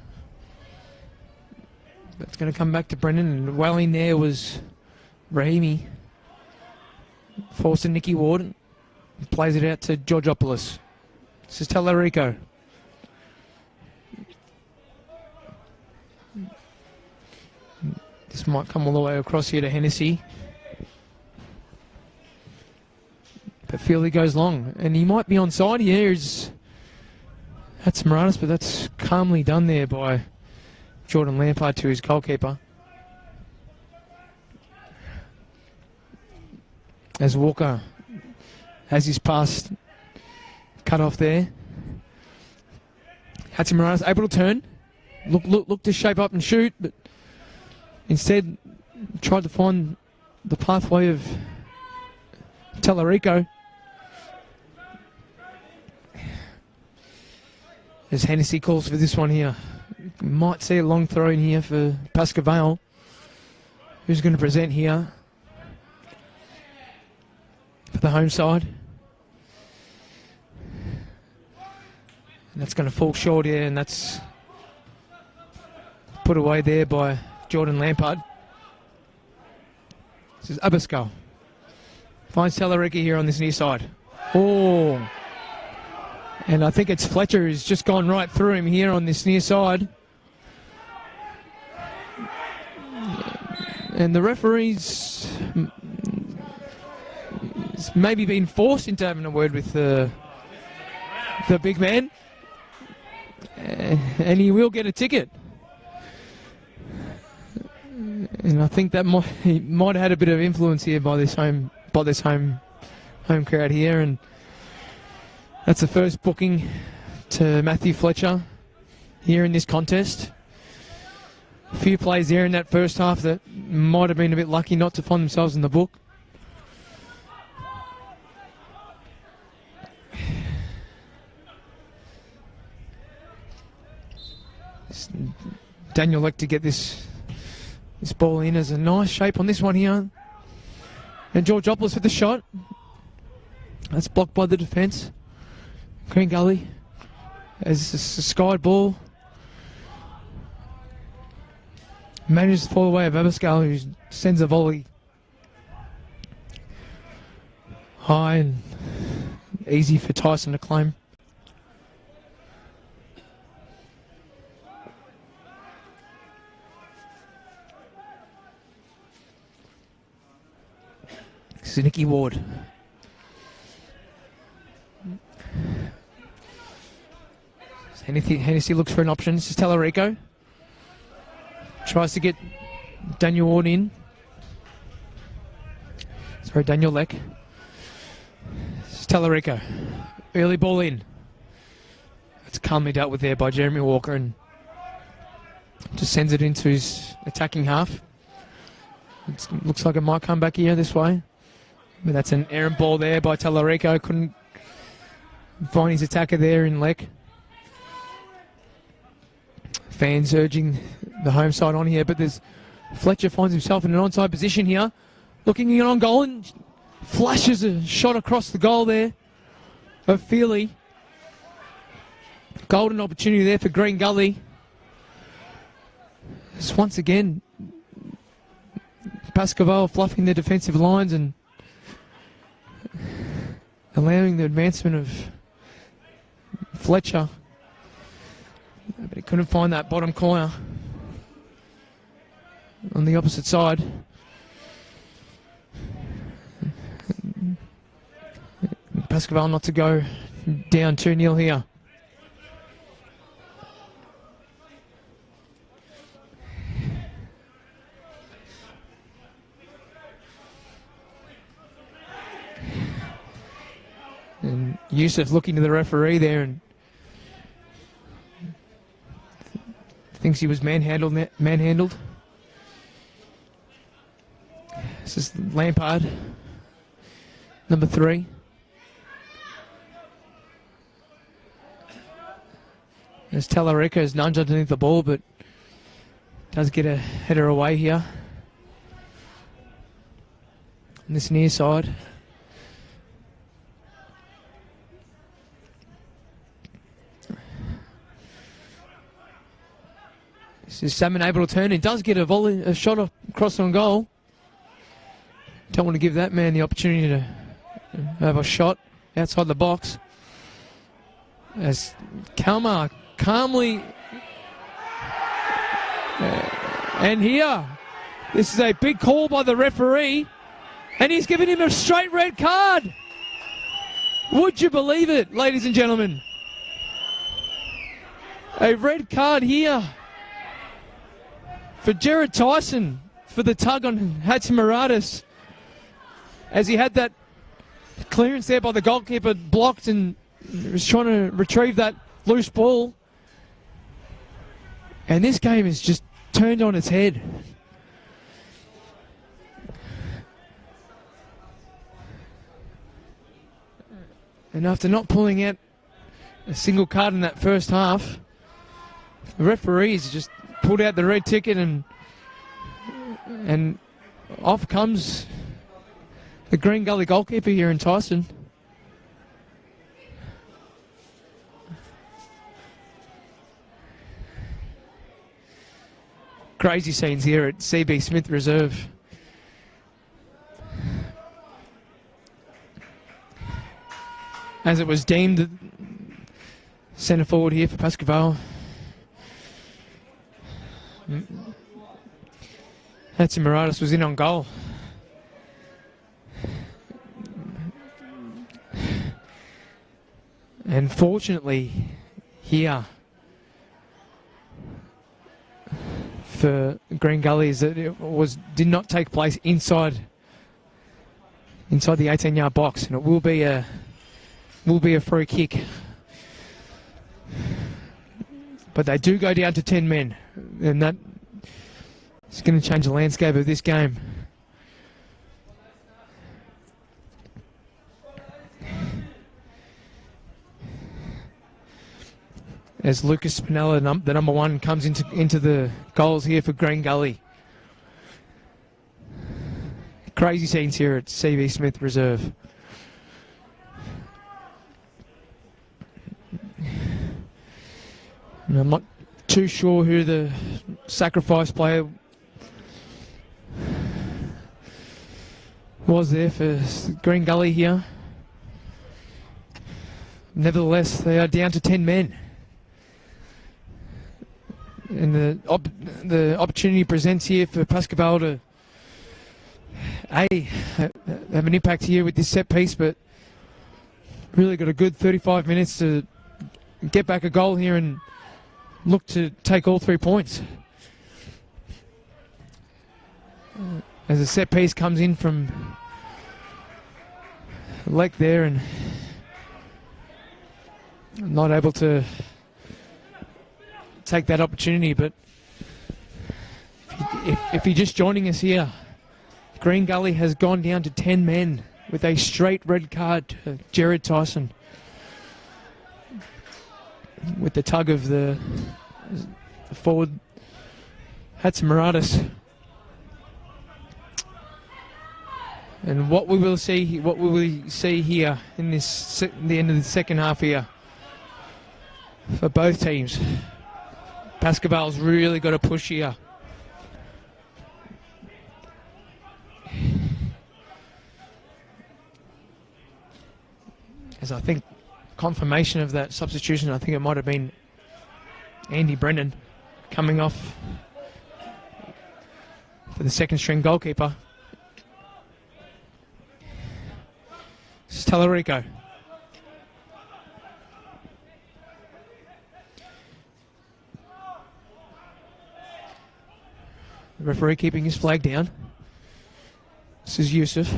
But it's going to come back to Brendan. And well in there was Rahimi. Forced to Nicky Ward. Plays it out to Georgopoulos. This is Tallarico. This might come all the way across here to Hennessy. But Feely goes long. And he might be onside here. That's Maradas, but that's calmly done there by Jordan Lampard to his goalkeeper. As Walker has his pass cut off there. Hatzimiratis able to turn. Look to shape up and shoot, but instead tried to find the pathway of Tallarico. As Hennessy calls for this one here. Might see a long throw in here for Pascoe. Who's going to present here for the home side. And that's going to fall short here, and that's put away there by Jordan Lampard. This is Abascal. Finds Tallarico here on this near side. Oh. And I think it's Fletcher who's just gone right through him here on this near side. And the referee's maybe been forced into having a word with the big man. And he will get a ticket. And I think that he might have had a bit of influence here by this home crowd here, and that's the first booking to Matthew Fletcher here in this contest. A few plays there in that first half that might have been a bit lucky not to find themselves in the book. Daniel Leck to get this ball in as a nice shape on this one here. And Georgopoulos for the shot. That's blocked by the defence. Green Gully as a skied ball. Manages to fall away of Pascoe, who sends a volley high and easy for Tyson to claim. This is Nicky Ward. Hennessy looks for an option. This is Tallarico. Tries to get Daniel Ward in. Sorry, Daniel Leck. This is Tallarico. Early ball in. It's calmly dealt with there by Jeremy Walker and just sends it into his attacking half. It looks like it might come back here this way. But that's an errant ball there by Tallarico. Couldn't find his attacker there in Leck. Fans urging the home side on here, but there's Fletcher finds himself in an onside position here. Looking in on goal and flashes a shot across the goal there of Feely. Golden opportunity there for Green Gully. Just once again, Pascoe fluffing the defensive lines and allowing the advancement of Fletcher. But he couldn't find that bottom corner on the opposite side. Pascoe not to go down 2-0 here. And Yusuf looking to the referee there and thinks he was manhandled. This is Lampard, number 3. There's Tallarico's nudge underneath the ball, but does get a header away here. On this near side. This is Salmon able to turn. He does get a shot across on goal. Don't want to give that man the opportunity to have a shot outside the box. As Kalmar calmly... and here, this is a big call by the referee. And he's given him a straight red card. Would you believe it, ladies and gentlemen? A red card here for Jared Tyson for the tug on Hatzimaradis, as he had that clearance there by the goalkeeper blocked and was trying to retrieve that loose ball. And this game is just turned on its head. And after not pulling out a single card in that first half, the referees just pulled out the red ticket and off comes the Green Gully goalkeeper here in Tyson. Crazy scenes here at CB Smith Reserve. As it was deemed centre forward here for Pascoe. Hatzimaradis was in on goal. And fortunately here for Green Gully is that it did not take place inside the 18-yard box, and it will be a free kick. But they do go down to 10 men, and that is going to change the landscape of this game. as Lucas Spinella, the number 1, comes into the goals here for Green Gully. Crazy scenes here at CV Smith Reserve. And I'm not too sure who the sacrifice player was there for Green Gully here. Nevertheless, they are down to 10 men. And the opportunity presents here for Pascoe to have an impact here with this set piece, but really got a good 35 minutes to get back a goal here and look to take all 3 points. As a set piece comes in from Lek there and not able to take that opportunity, but if you're just joining us here, Green Gully has gone down to 10 men with a straight red card to Jared Tyson, with the tug of the forward Hatzimaratis. And what we will see here in the end of the second half here for both teams. Pascoe's really got to push here. As I think confirmation of that substitution, I think it might have been Andy Brennan coming off for the second string goalkeeper. It's Tallarico. The referee keeping his flag down. This is Yusuf.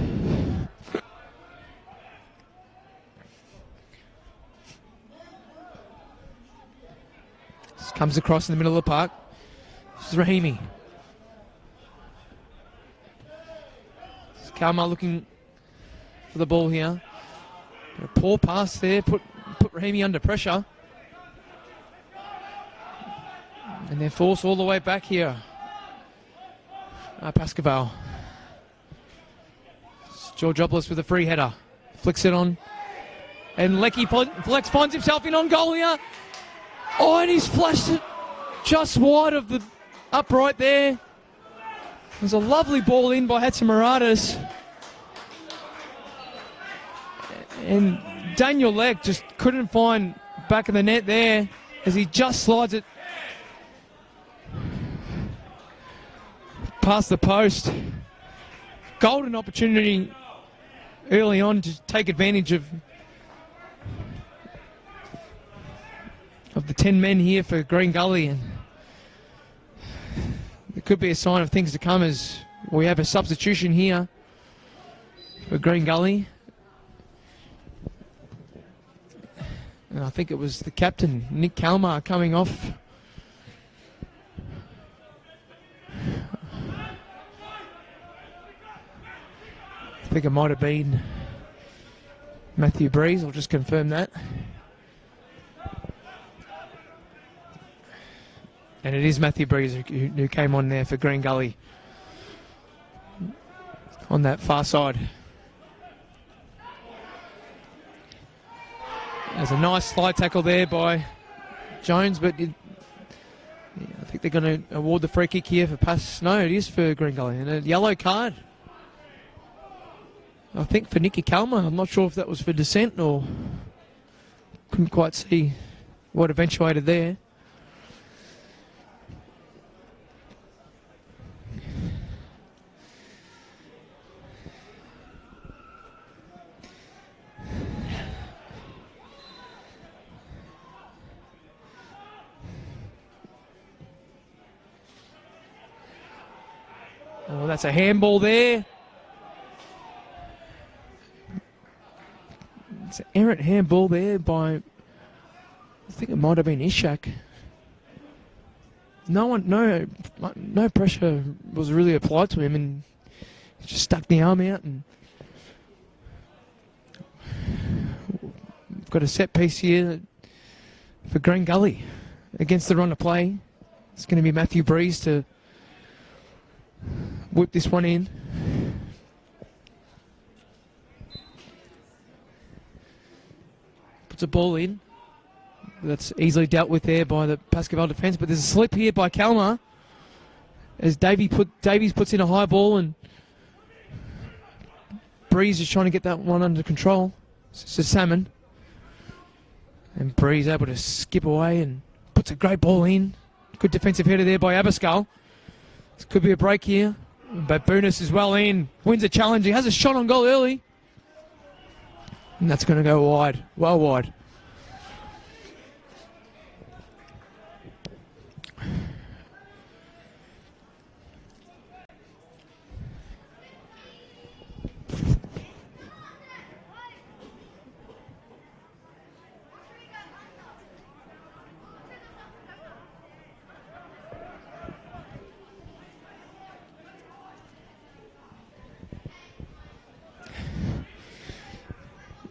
This comes across in the middle of the park. This is Rahimi. This is Kalmar looking for the ball here. A poor pass there, put Rahimi under pressure. And they're forced all the way back here. Pascoe. Georgopoulos with a free header. Flicks it on. And Lecky Flex finds himself in on goal here. Oh, and he's flashed it just wide of the upright there. There's a lovely ball in by Hatzimaratis. And Daniel Leck just couldn't find back of the net there as he just slides it past the post. Golden opportunity early on to take advantage of the 10 men here for Green Gully, and there could be a sign of things to come as we have a substitution here for Green Gully. And I think it was the captain, Nick Kalmar, coming off. I think it might have been Matthew Breeze. I'll just confirm that. And it is Matthew Breeze who came on there for Green Gully on that far side. There's a nice slide tackle there by Jones, but I think they're going to award the free kick here for No, it is for Green Gully. And a yellow card, I think, for Nicky Kalmar. I'm not sure if that was for dissent or couldn't quite see what eventuated there. Oh, that's a handball there. It's an errant handball there by, I think it might have been Ishak. No pressure was really applied to him, and he just stuck the arm out. And we've got a set piece here. for Green Gully against the run of play. It's going to be Matthew Breeze to whip this one in. Puts a ball in. That's easily dealt with there by the Pascoe defence, but there's a slip here by Kalmar as Davies puts in a high ball, and Breeze is trying to get that one under control. It's a Salmon. And Breeze able to skip away and puts a great ball in. Good defensive header there by Pascoe. This could be a break here. But Booness is well in. Wins a challenge. He has a shot on goal early. And that's going to go wide. Well wide.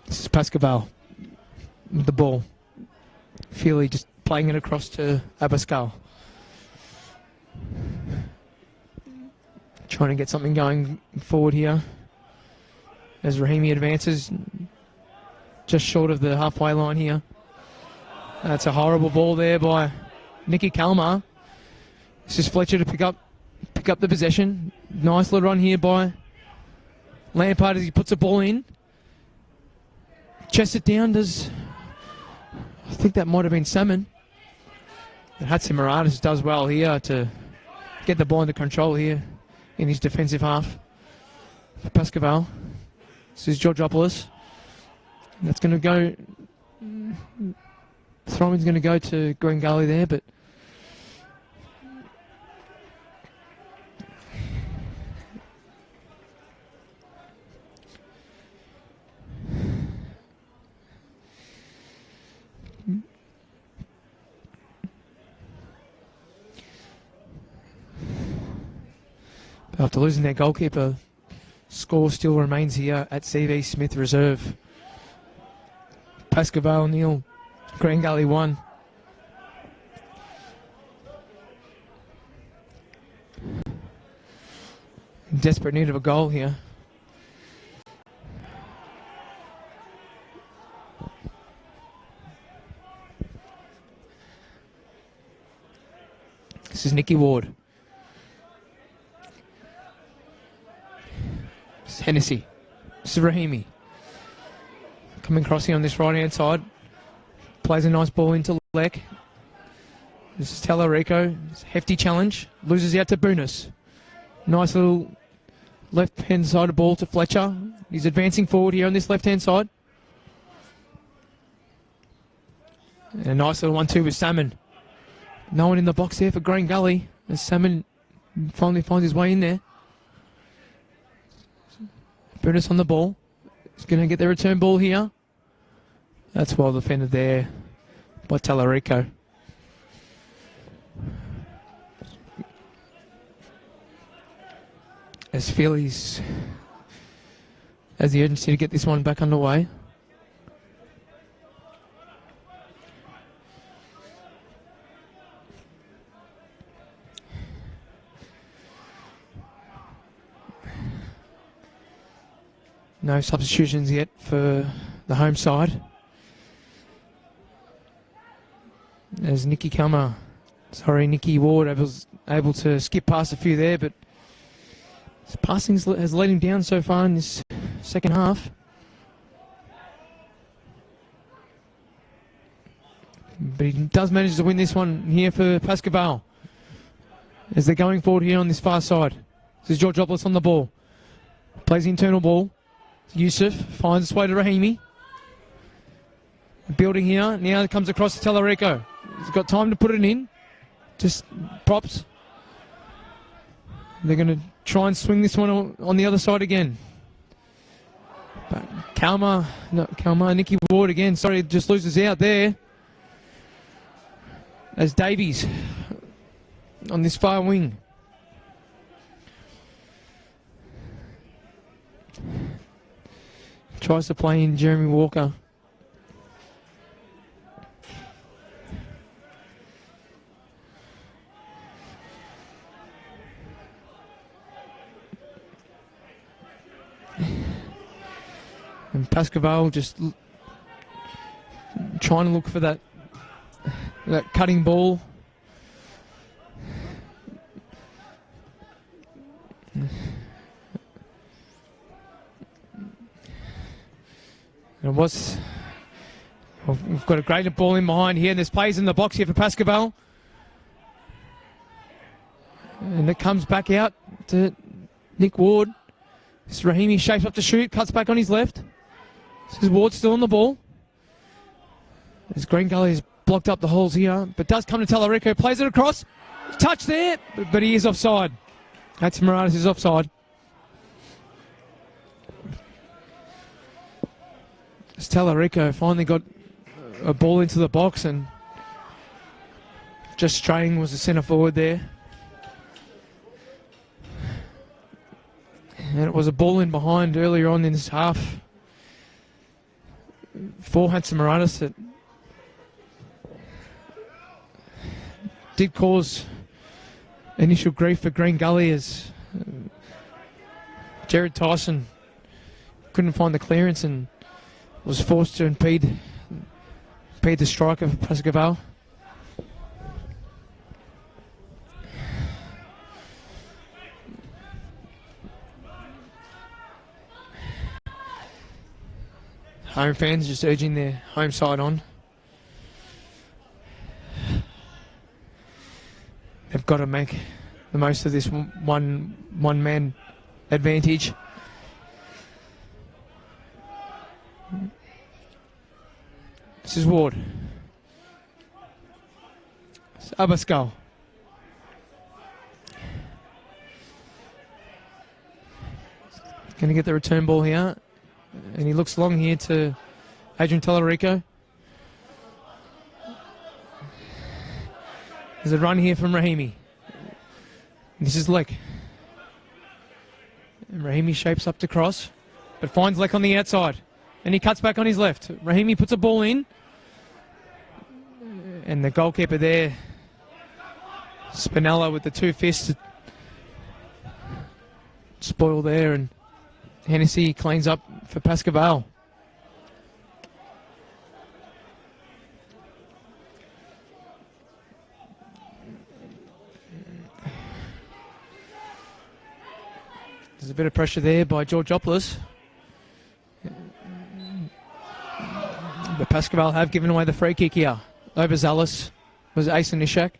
This is Pascoe with the ball. Feely just playing it across to Pascoe. Trying to get something going forward here as Rahimi advances just short of the halfway line here. That's a horrible ball there by Nicky Kalmar. This is Fletcher to pick up the possession. Nice little run here by Lampard as he puts a ball in. Chests it down, I think that might have been Salmon. But Hatzimaradis does well here to get the ball under control here in his defensive half for Pascoe. This is Georgopoulos. That's going to go. Throw-in's going to go to Green Gully there, but after losing their goalkeeper, score still remains here at CV Smith Reserve. Pascoe 0, Green Gully 1. In desperate need of a goal here. This is Nicky Ward. This is Hennessy. This is Rahimi. Coming crossing on this right-hand side. Plays a nice ball into Leck. This is Tallarico. Hefty challenge. Loses out to Booness. Nice little left-hand side ball to Fletcher. He's advancing forward here on this left-hand side. And a nice little 1-2 with Salmon. No one in the box there for Green Gully as Salmon finally finds his way in there. Booness on the ball. He's going to get the return ball here. That's well defended there by Tallarico. As Phillies has the urgency to get this one back underway. No substitutions yet for the home side. As Nicky Ward was able to skip past a few there, but his passing has let him down so far in this second half. But he does manage to win this one here for Pascoe as they're going forward here on this far side. This is Georgopoulos on the ball. Plays the internal ball. Yusuf finds its way to Rahimi. Building here. Now it comes across to Tallarico. He's got time to put it in. Just props. They're going to try and swing this one on the other side again. But Nicky Ward again. Sorry, just loses out there. As Davies on this far wing. Tries to play in Jeremy Walker. And Pascoe just trying to look for that cutting ball. And we've got a great ball in behind here, and there's plays in the box here for Pascoe. And it comes back out to Nick Ward. This Rahimi shapes up to shoot, cuts back on his left. This is Ward still on the ball. As Green Gully has blocked up the holes here, but does come to Tallarico, plays it across. Touch there, but he is offside. Hatzimaratis is offside. As Tallarico finally got a ball into the box, and just straying was the centre forward there. And it was a ball in behind earlier on in this half for Hatzimaratis that did cause initial grief for Green Gully, as Jared Tyson couldn't find the clearance and was forced to impede the striker for Pascoe. Home fans just urging their home side on. They've got to make the most of this one-man advantage. This is Ward. It's Pascoe. Going to get the return ball here. And he looks long here to Adrian Tallarico. There's a run here from Rahimi. This is Leck. And Rahimi shapes up to cross, but finds Leck on the outside. And he cuts back on his left. Rahimi puts a ball in. And the goalkeeper there, Spinella, with the two fists, spoil there, and Hennessy cleans up for Pascoe. There's a bit of pressure there by Georgiopoulos. But Pascoe have given away the free kick here. Overzealous was Asa Nishak.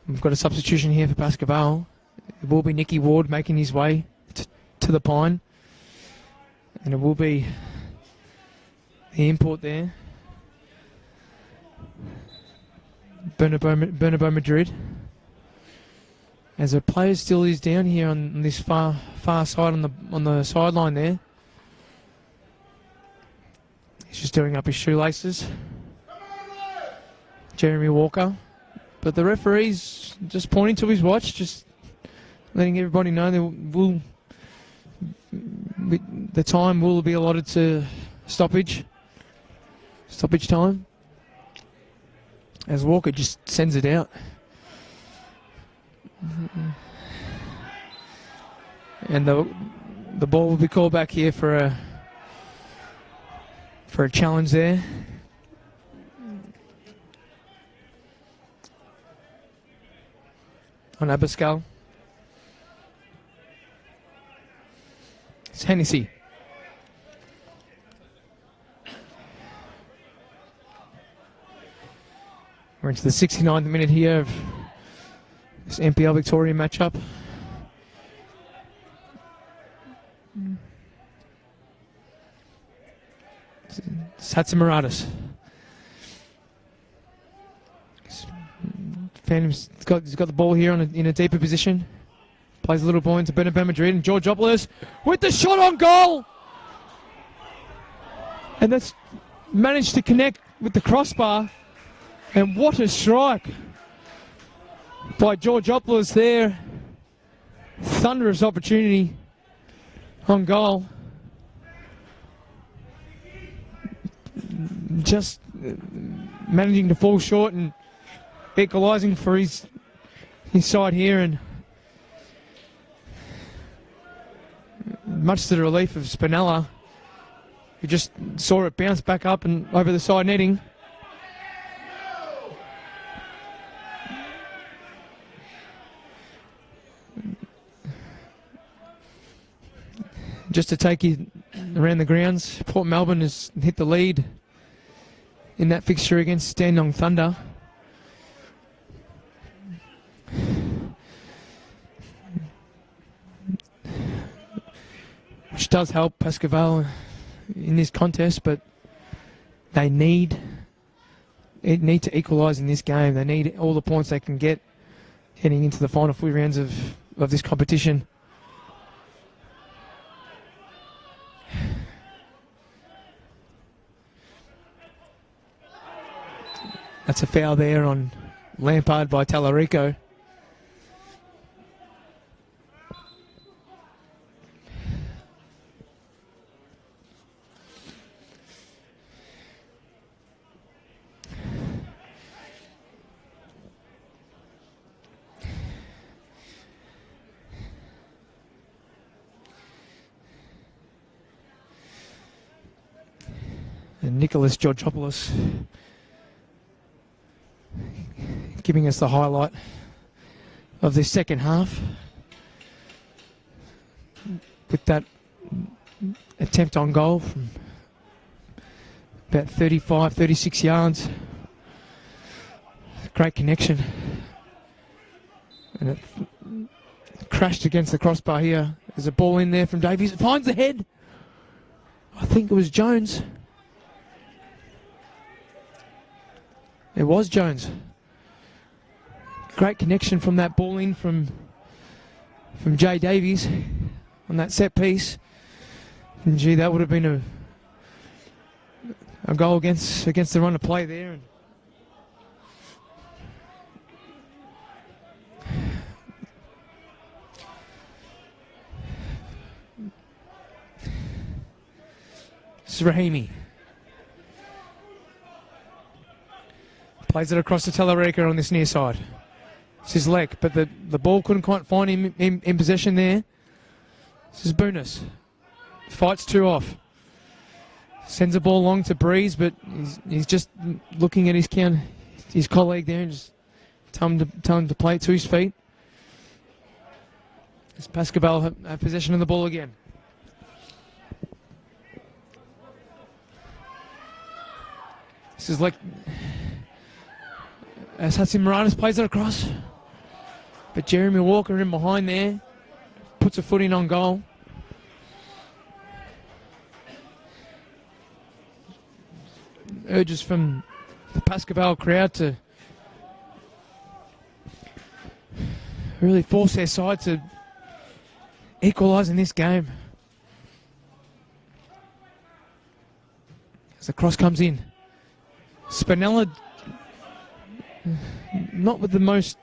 We've got a substitution here for Pascoe. It will be Nicky Ward making his way to the Pine. And it will be the import there, Bernabeu Madrid. As a player still is down here on this far side on the sideline there. He's just doing up his shoelaces. Jeremy Walker. But the referee's just pointing to his watch, just letting everybody know the time will be allotted to stoppage time. As Walker just sends it out. And the ball will be called back here for a challenge there. On Pascoe. It's Hennessy. We're into the 69th minute here of this NPL Victoria matchup. It's Hatzimaratis. He's got the ball here in a deeper position. Plays a little ball into Bernabeu Madrid, and Georgiopoulos with the shot on goal. And that's managed to connect with the crossbar. And what a strike by Georgiopoulos there. Thunderous opportunity on goal. Just managing to fall short and equalising for his side here, and much to the relief of Spinella, who just saw it bounce back up and over the side netting. Just to take you around the grounds, Port Melbourne has hit the lead in that fixture against Dandenong Thunder. Which does help Pascoe in this contest, but they need to equalise in this game. They need all the points they can get heading into the final 4 rounds of this competition. That's a foul there on Lampard by Tallarico. And Nicholas Georgopoulos giving us the highlight of this second half with that attempt on goal from about 35, 36 yards. Great connection. And it crashed against the crossbar here. There's a ball in there from Davies. It finds the head. I think it was Jones. It was Jones. Great connection from that ball in from Jay Davies on that set piece. And gee, that would have been a goal against the run of play there. This is Rahimi. Plays it across to Tallarico on this near side. It's his leg, but the ball couldn't quite find him in possession there. This is Boonis. Fights 2 off. Sends the ball long to Breeze, but he's just looking at his colleague there and just tell him to play it to his feet. As Pascoe have possession of the ball again. This is like as Hatsi Moranis plays it across. But Jeremy Walker in behind there. Puts a foot in on goal. Urges from the Pascoe crowd to really force their side to equalise in this game. As the cross comes in. Spinella, not with the most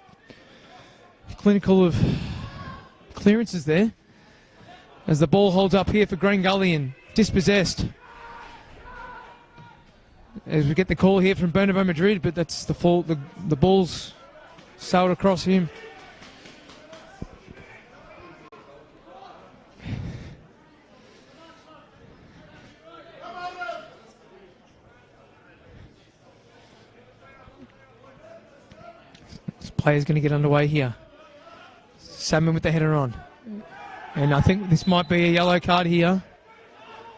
clinical of clearances there, as the ball holds up here for Green Gully and dispossessed. As we get the call here from Bernabeu Madrid, but that's the fault. The ball's sailed across him. This player's going to get underway here. Salmon with the header on. And I think this might be a yellow card here.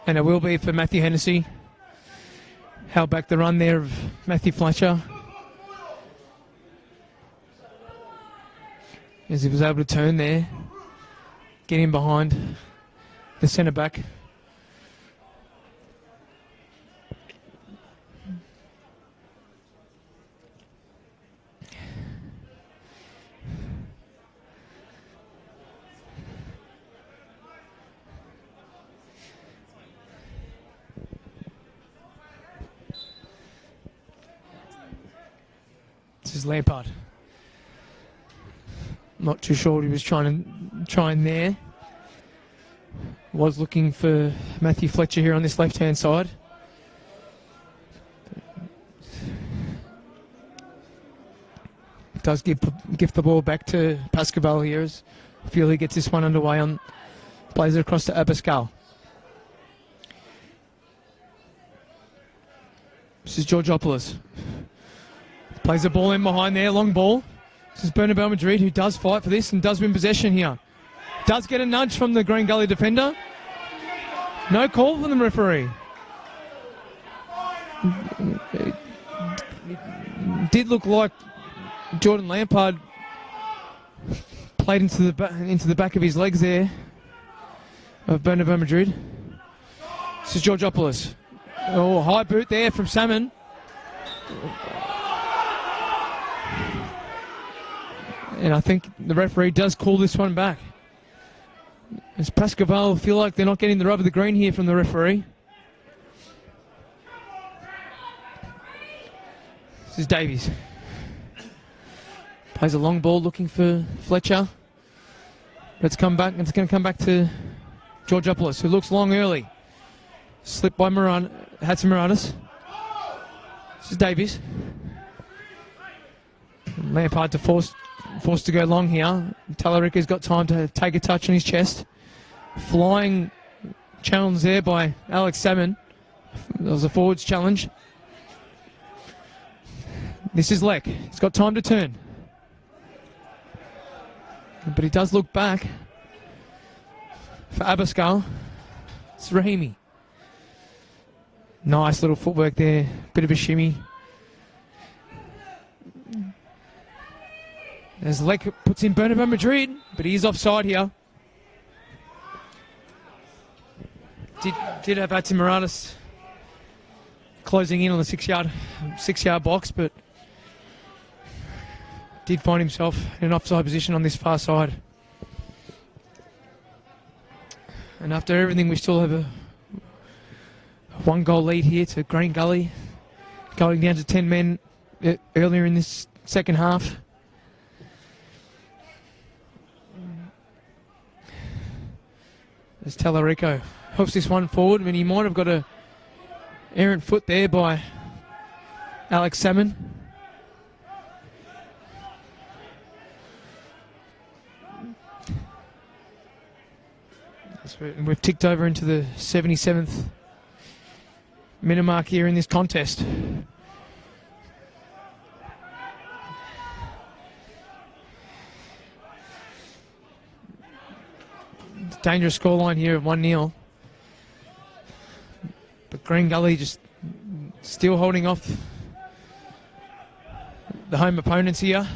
And it will be for Matthew Hennessy. Held back the run there of Matthew Fletcher. As he was able to turn there. Get in behind the centre back. This is Lampard. Not too sure what he was trying there. Was looking for Matthew Fletcher here on this left-hand side. does gift the ball back to Pascoe here as Feely gets this one underway on, plays it across to Pascoe. This is Georgopoulos. Plays the ball in behind there, long ball. This is Bernabeu Madrid who does fight for this and does win possession here. Does get a nudge from the Green Gully defender. No call from the referee. It did look like Jordan Lampard played into the back of his legs there of Bernabeu Madrid. This is Georgopoulos. Oh, high boot there from Salmon. And I think the referee does call this one back. As Pascoe feel like they're not getting the rub of the green here from the referee. This is Davies. Plays a long ball looking for Fletcher. It's come back. It's going to come back to Georgopoulos, who looks long early. Slipped by Hatzimaradis. This is Davies. Lampard to forced to go long here. Talarica's got time to take a touch on his chest. Flying challenge there by Alex Salmon. That was a forwards challenge. This is Leck. He's got time to turn. But he does look back for Pascoe. It's Rahimi. Nice little footwork there. Bit of a shimmy. As Leck puts in Bernabeu Madrid, but he is offside here. Did have Hatzimaradis closing in on the 6-yard box, but did find himself in an offside position on this far side. And after everything, we still have a 1-goal lead here to Green Gully, going down to 10 men earlier in this second half. As Talarico helps this one forward. I mean, he might have got a errant foot there by Alex Salmon. And we've ticked over into the 77th minute mark here in this contest. Dangerous scoreline here of 1-0. But Green Gully just still holding off the home opponents here.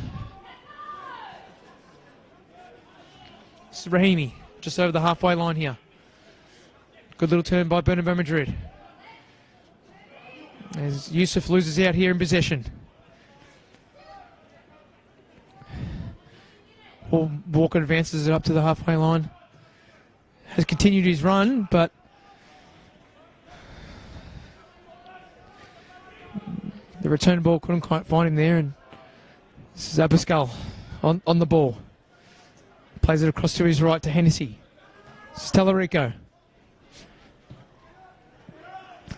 This is Rahimi, just over the halfway line here. Good little turn by Bernabeu Madrid. As Yusuf loses out here in possession. Walker advances it up to the halfway line. Has continued his run, but the return ball couldn't quite find him there, and this is Pascoe on the ball. Plays it across to his right to Hennessy. Talarico.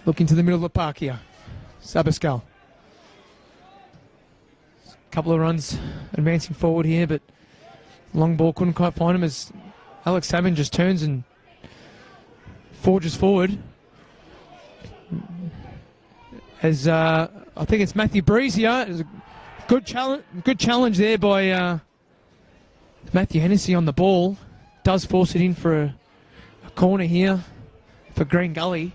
Looking to the middle of the park here. Pascoe. Couple of runs advancing forward here, but long ball couldn't quite find him as Alex Salmon just turns and forges forward. As I think it's Matthew Breeze here. It's a good challenge there by Matthew Hennessy on the ball. Does force it in for a corner here for Green Gully.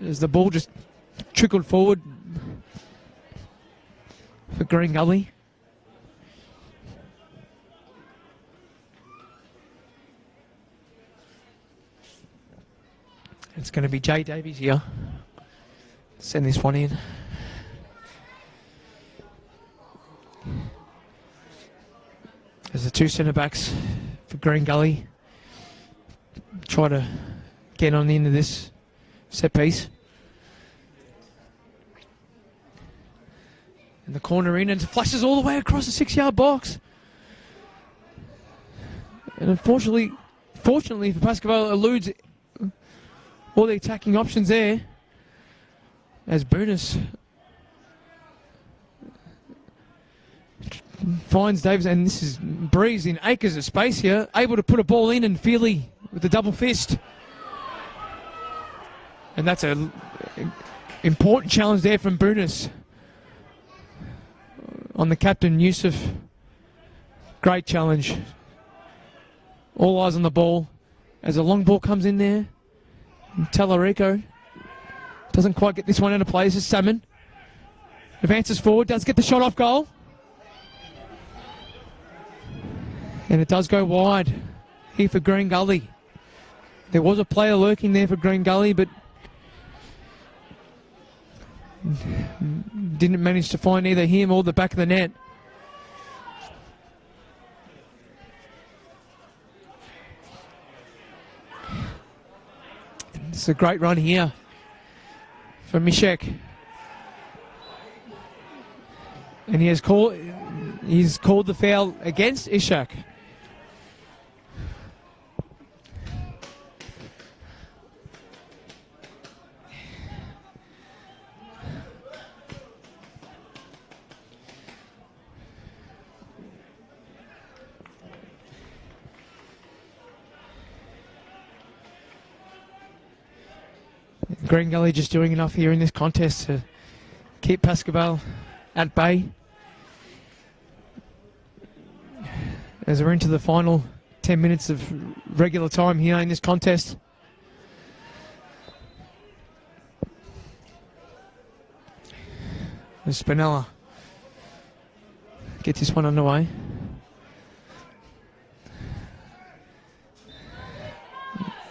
As the ball just trickled forward for Green Gully. It's going to be Jay Davies here. Send this one in. There's the two centre-backs for Green Gully. Try to get on the end of this set piece. And the corner in, and it flashes all the way across the 6-yard box. And unfortunately, fortunately for Pascoe, eludes all the attacking options there. As Boonus finds Davis, and this is Breeze in acres of space here, able to put a ball in, and Feely with the double fist. And that's a important challenge there from Brunis on the captain, Yusuf. Great challenge. All eyes on the ball as a long ball comes in there. And Tallarico doesn't quite get this one into play. This is Salmon. Advances forward, does get the shot off goal. And it does go wide here for Green Gully. There was a player lurking there for Green Gully, but didn't manage to find either him or the back of the net. It's a great run here for Mishek. And he's called the foul against Ishak. Green Gully just doing enough here in this contest to keep Pascoe at bay. As we're into the final 10 minutes of regular time here in this contest. As Spinella gets this one underway.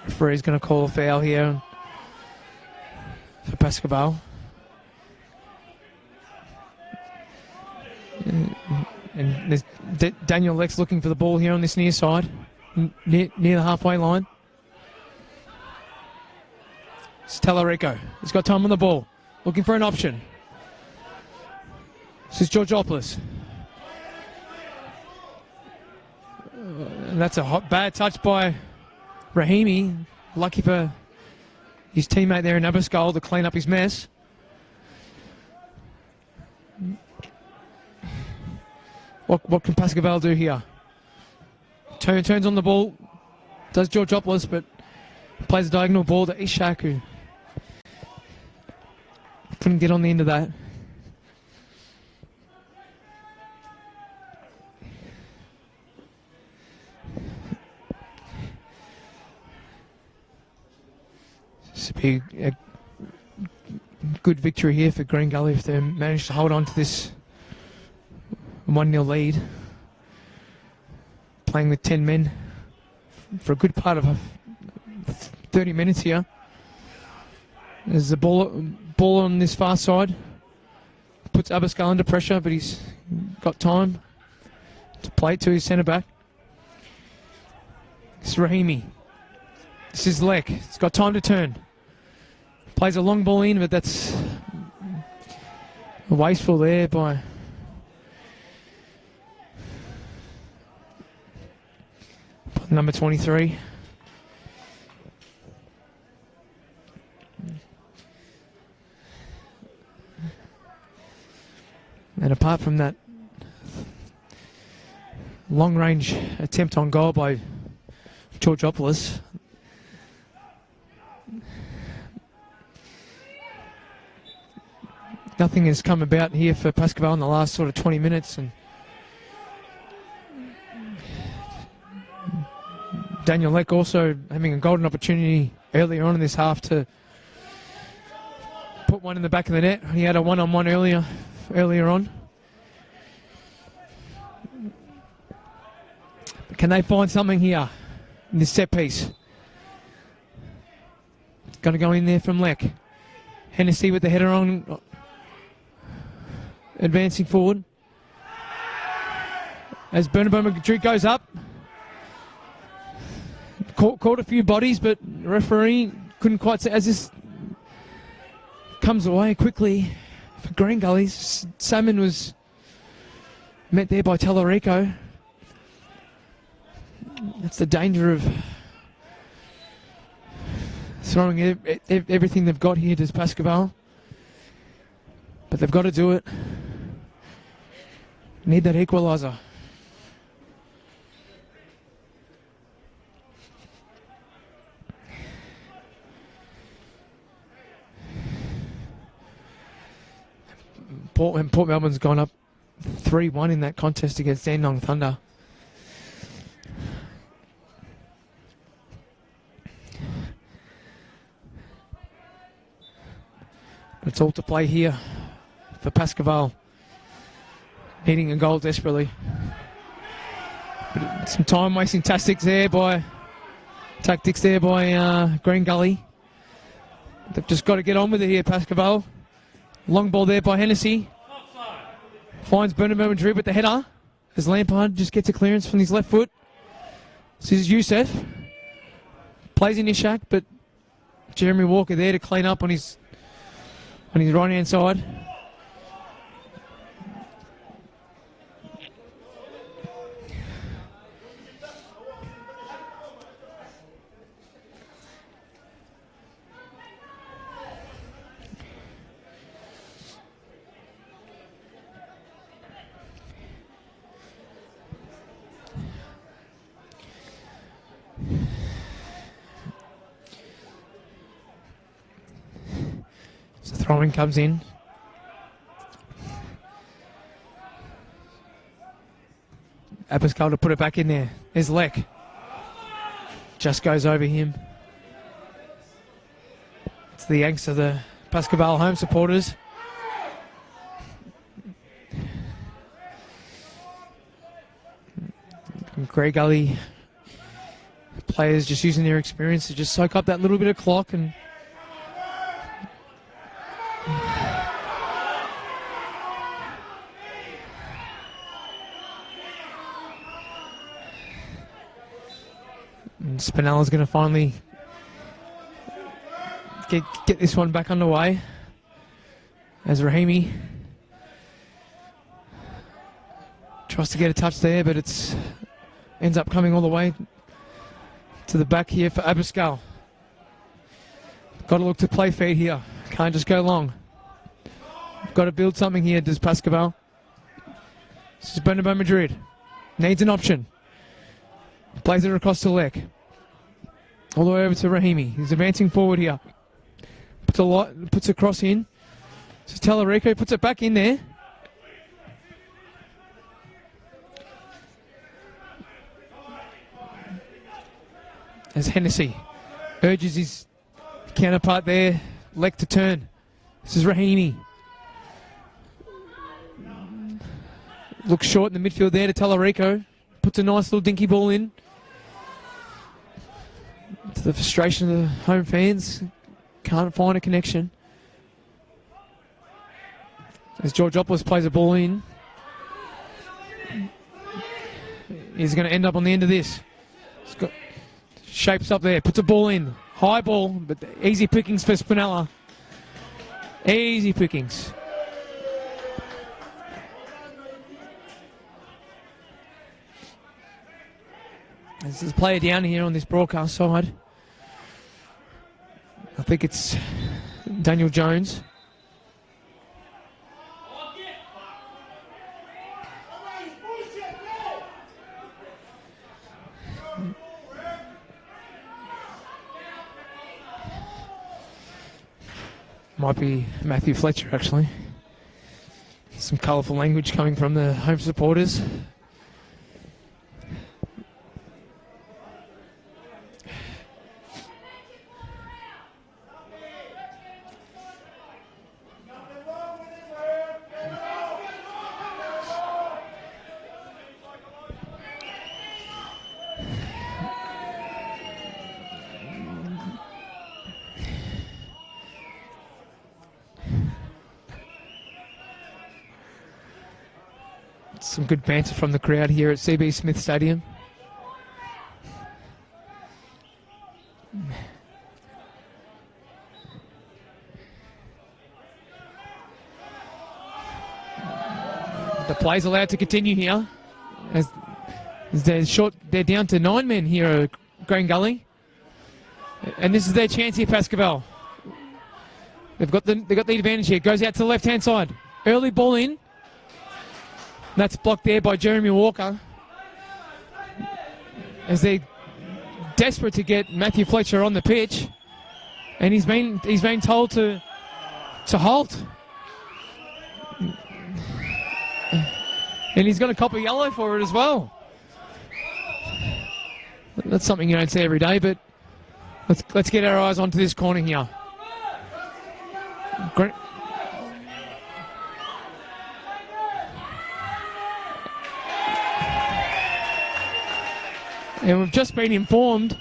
Referee's going to call a foul here for Pascoe. And there's Daniel Lex looking for the ball here on this near side, near the halfway line. It's Tallarico. He's got time on the ball, looking for an option. This is Georgopoulos. And that's a bad touch by Rahimi. Lucky for his teammate there in Abascal to clean up his mess. What can Pascoe do here? Turns on the ball. Does Georgopoulos, but plays a diagonal ball to Ishak, who couldn't get on the end of that. This would be a good victory here for Green Gully if they manage to hold on to this 1-0 lead. Playing with 10 men for a good part of 30 minutes here. There's the ball on this far side. Puts Abascal under pressure, but he's got time to play it to his centre back. It's Rahimi. This is Lek. He's got time to turn. Plays a long ball in, but that's wasteful there by number 23. And apart from that long-range attempt on goal by Georgopoulos, nothing has come about here for Pascoe in the last sort of 20 minutes. And Daniel Leck also having a golden opportunity earlier on in this half to put one in the back of the net. He had a one-on-one earlier on. Can they find something here in this set piece? Going to go in there from Leck. Hennessy with the header on, advancing forward. As Bernabeu Madrid goes up. Caught a few bodies, but the referee couldn't quite say. As this comes away quickly for Green Gullies, Salmon was met there by Tallarico. That's the danger of throwing everything they've got here to Pascoe. But they've got to do it. Need that equaliser. Port Melbourne's gone up 3-1 in that contest against Dandenong Thunder. It's all to play here for Pascoe. Needing a goal desperately. But some time wasting tactics there by Green Gully. They've just got to get on with it here, Pascoe. Long ball there by Hennessy. Finds Bernabeu Madrid with the header as Lampard just gets a clearance from his left foot. This is Youssef. Plays in Ishak, but Jeremy Walker there to clean up on his right-hand side. So throwing comes in. Pascoe to put it back in there. There's Leck. Just goes over him. It's the angst of the Pascoe home supporters. Grey Gully players just using their experience to just soak up that little bit of clock and Spinella's going to finally get this one back underway as Rahimi tries to get a touch there, but it's ends up coming all the way to the back here for Pascoe. Got to look to play feed here. Can't just go long. Got to build something here, does Pascoe. This is Bernabeu Madrid. Needs an option. Plays it across to Leck. All the way over to Rahimi. He's advancing forward here. Puts a cross in. This is Tallarico. Puts it back in there. As Hennessy urges his counterpart there, Leck to turn. This is Rahimi. Looks short in the midfield there to Tallarico. Puts a nice little dinky ball in. To the frustration of the home fans. Can't find a connection. As Georgopoulos plays a ball in. He's going to end up on the end of this. Shapes up there, puts a ball in. High ball, but easy pickings for Spinella. Easy pickings. This is a player down here on this broadcast side. I think it's Daniel Jones. Might be Matthew Fletcher, actually. Some colourful language coming from the home supporters. Some good banter from the crowd here at CB Smith Stadium. The play's allowed to continue here. As they're down to 9 men here at Green Gully. And this is their chance here, Pascoe. They've got the advantage here. Goes out to the left-hand side. Early ball in. That's blocked there by Jeremy Walker. As they're desperate to get Matthew Fletcher on the pitch. And he's been told to halt. And he's got a copy yellow for it as well. That's something you don't see every day, but let's get our eyes onto this corner here. And we've just been informed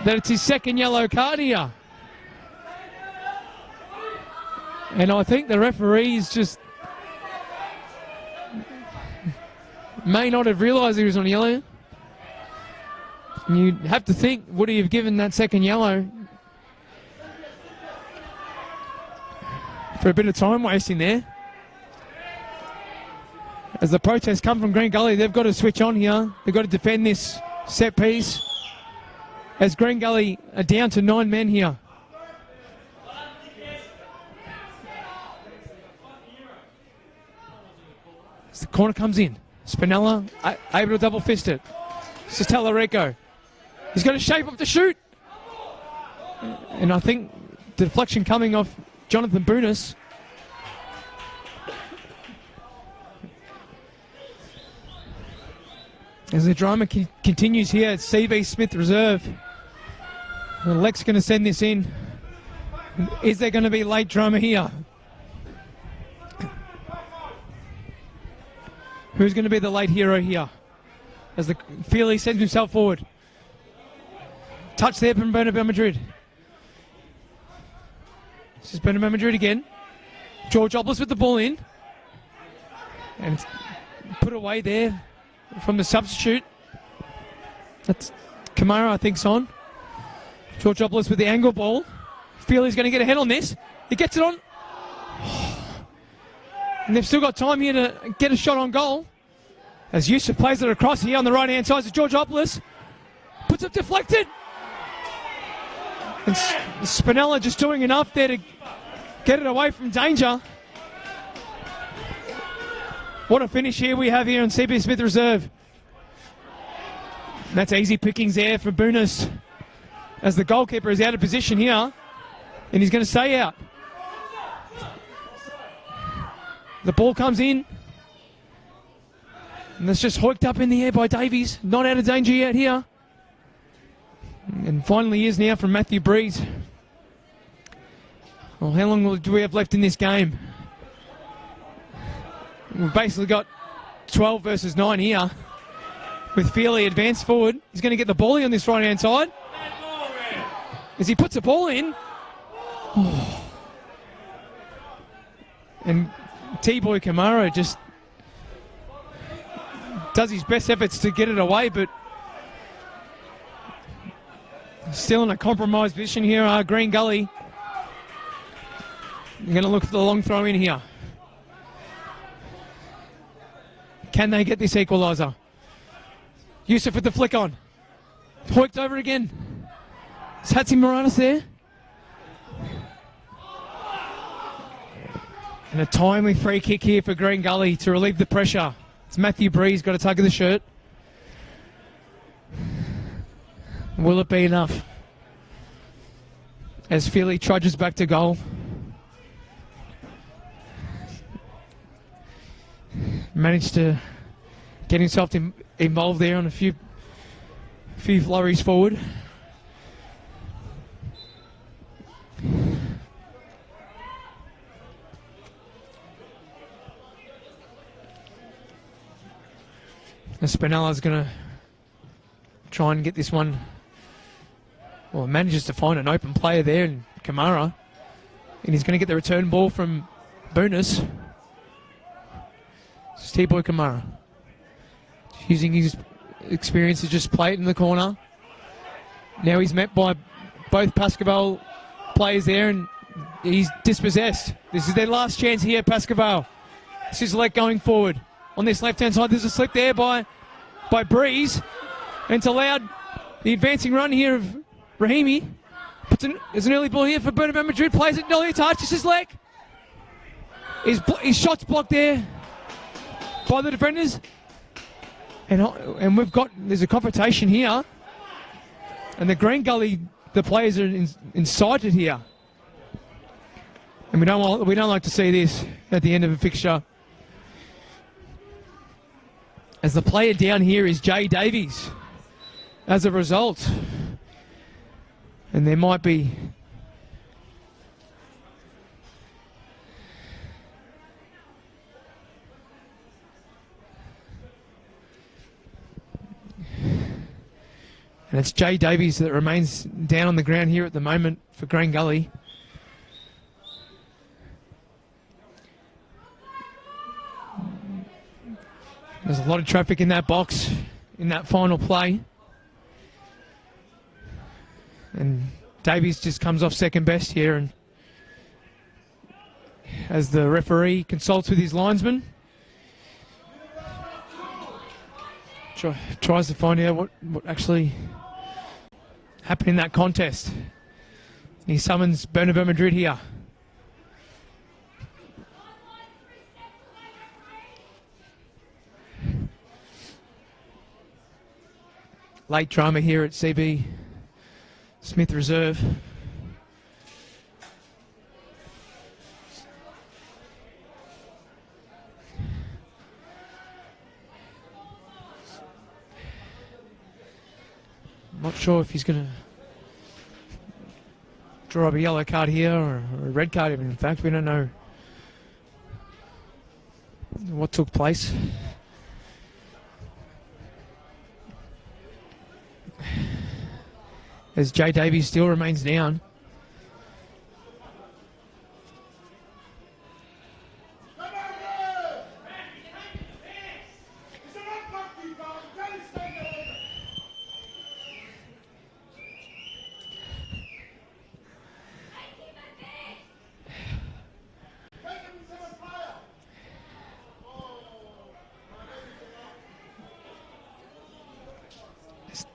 that it's his second yellow card here. And I think the referees just may not have realised he was on yellow. And you have to think, would he have given that second yellow for a bit of time wasting there? As the protests come from Green Gully, they've got to switch on here. They've got to defend this set piece. As Green Gully are down to 9 men here. As the corner comes in, Spinella able to double fist it. This is Tallarico. He's got to shape up to shoot. And I think the deflection coming off Jonathan Boonis. As the drama continues here at CB Smith Reserve. And Lex going to send this in. Is there going to be late drama here? Who's going to be the late hero here? As the Feely sends himself forward. Touch there from Bernabeu Madrid. This is Bernabeu Madrid again. George Oblis with the ball in. And it's put away there from the substitute. That's Kamara, I think's on. George Oblis with the angle ball. Feely's going to get a head on this. He gets it on. And they've still got time here to get a shot on goal. As Yusuf plays it across here on the right-hand side to George Oblis. Puts it deflected. And Spinella just doing enough there to get it away from danger. What a finish here we have here on CB Smith Reserve. And that's easy pickings there for Boonis. As the goalkeeper is out of position here. And he's going to stay out. The ball comes in. And that's just hoiked up in the air by Davies. Not out of danger yet here. And finally is now from Matthew Breeze. Well, how long do we have left in this game? We've basically got 12 versus 9 here. With Feely advanced forward. He's going to get the ball on this right-hand side. As he puts the ball in. Oh. And T-Boy Kamara just does his best efforts to get it away, but still in a compromised position here. Green Gully. You're going to look for the long throw in here. Can they get this equaliser? Yusuf with the flick on. Hoiked over again. Is Hatzi Moranis there? And a timely free kick here for Green Gully to relieve the pressure. It's Matthew Breeze got a tug of the shirt. Will it be enough? As Feely trudges back to goal. Managed to get himself involved there on a few flurries forward. And Spinella's going to try and get this one. Well, manages to find an open player there in Kamara. And he's going to get the return ball from Boonis. T-Boy Kamara. Using his experience to just play it in the corner. Now he's met by both Pascoe players there and he's dispossessed. This is their last chance here, Pascoe. This is Lek going forward. On this left-hand side, there's a slip there by Breeze. And it's allowed the advancing run here of Rahimi. There's an early ball here for Bernabeu Madrid. Plays it, Nolly touch. This is Lek. His shot's blocked there by the defenders. And there's a confrontation here. And the Green Gully, the players are incited here. And we don't like to see this at the end of a fixture. As the player down here is Jay Davies. As a result. And there might be... And it's Jay Davies that remains down on the ground here at the moment for Green Gully. There's a lot of traffic in that box in that final play. And Davies just comes off second best here, and as the referee consults with his linesman, tries to find out what actually happened in that contest. And he summons Bernabeu Madrid here. Late drama here at CB Smith Reserve. Not sure if he's going to draw up a yellow card here or a red card even. In fact, we don't know what took place. As Jay Davies still remains down.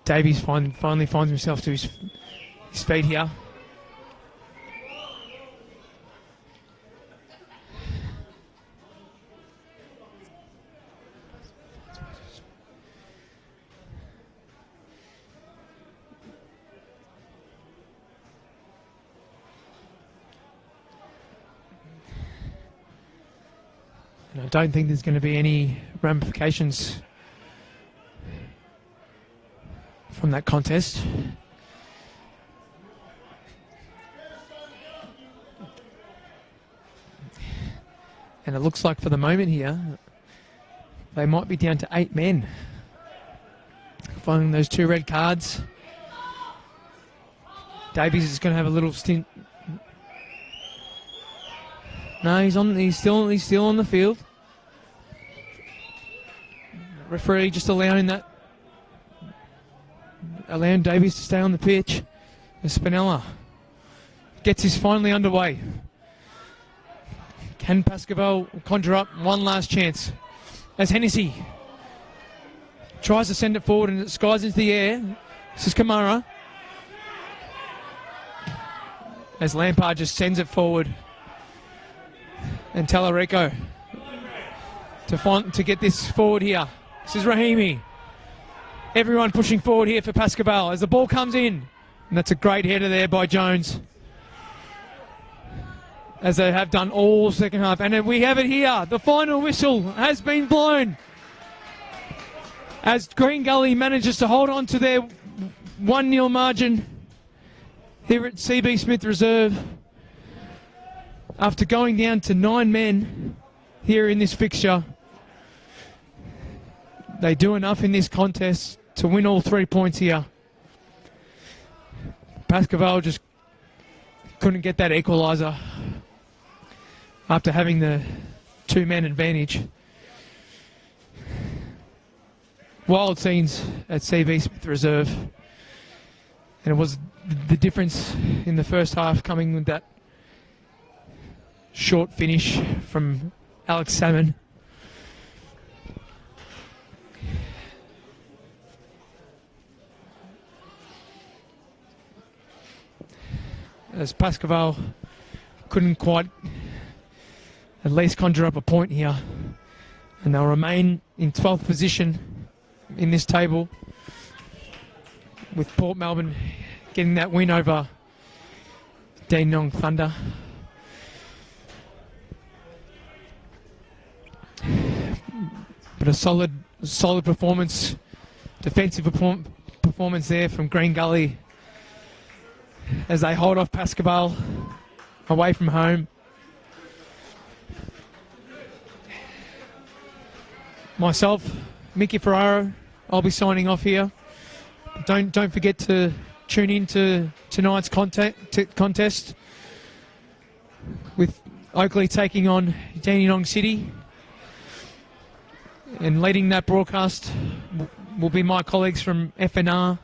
Davies finally finds himself to his feet here. And I don't think there's going to be any ramifications from that contest. And it looks like for the moment here, they might be down to 8 men. Following those 2 red cards. Davies is going to have a little stint. No, he's still on the field. Referee just allowing Davies to stay on the pitch. And Spinella gets this finally underway. Can Pascoe conjure up one last chance? As Hennessy tries to send it forward and it skies into the air. This is Kamara. As Lampard just sends it forward. And Tallarico to get this forward here. This is Rahimi. Everyone pushing forward here for Pascoe as the ball comes in. And that's a great header there by Jones. As they have done all second half. And then we have it here. The final whistle has been blown. As Green Gully manages to hold on to their 1-0 margin here at CB Smith Reserve. After going down to 9 men here in this fixture. They do enough in this contest to win all 3 points here. Pascoe just couldn't get that equaliser after having the 2-man advantage. Wild scenes at CB Smith Reserve. And it was the difference in the first half coming with that short finish from Alex Salmon. As Pascoe couldn't quite at least conjure up a point here And they'll remain in 12th position in this table, with Port Melbourne getting that win over Dandenong Thunder. But a solid performance, defensive performance there from Green Gully as they hold off Pascoe away from home. Myself, Mickey Ferraro, I'll be signing off here. Don't forget to tune in to tonight's contest with Oakley taking on Dandenong City. And leading that broadcast will be my colleagues from FNR,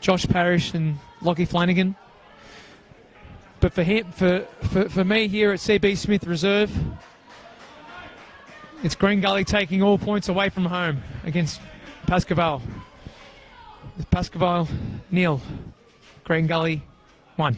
Josh Parrish and Lockie Flanagan. But for me here at CB Smith Reserve, it's Green Gully taking all points away from home against Pascoe. Pascoe 0, Green Gully 1.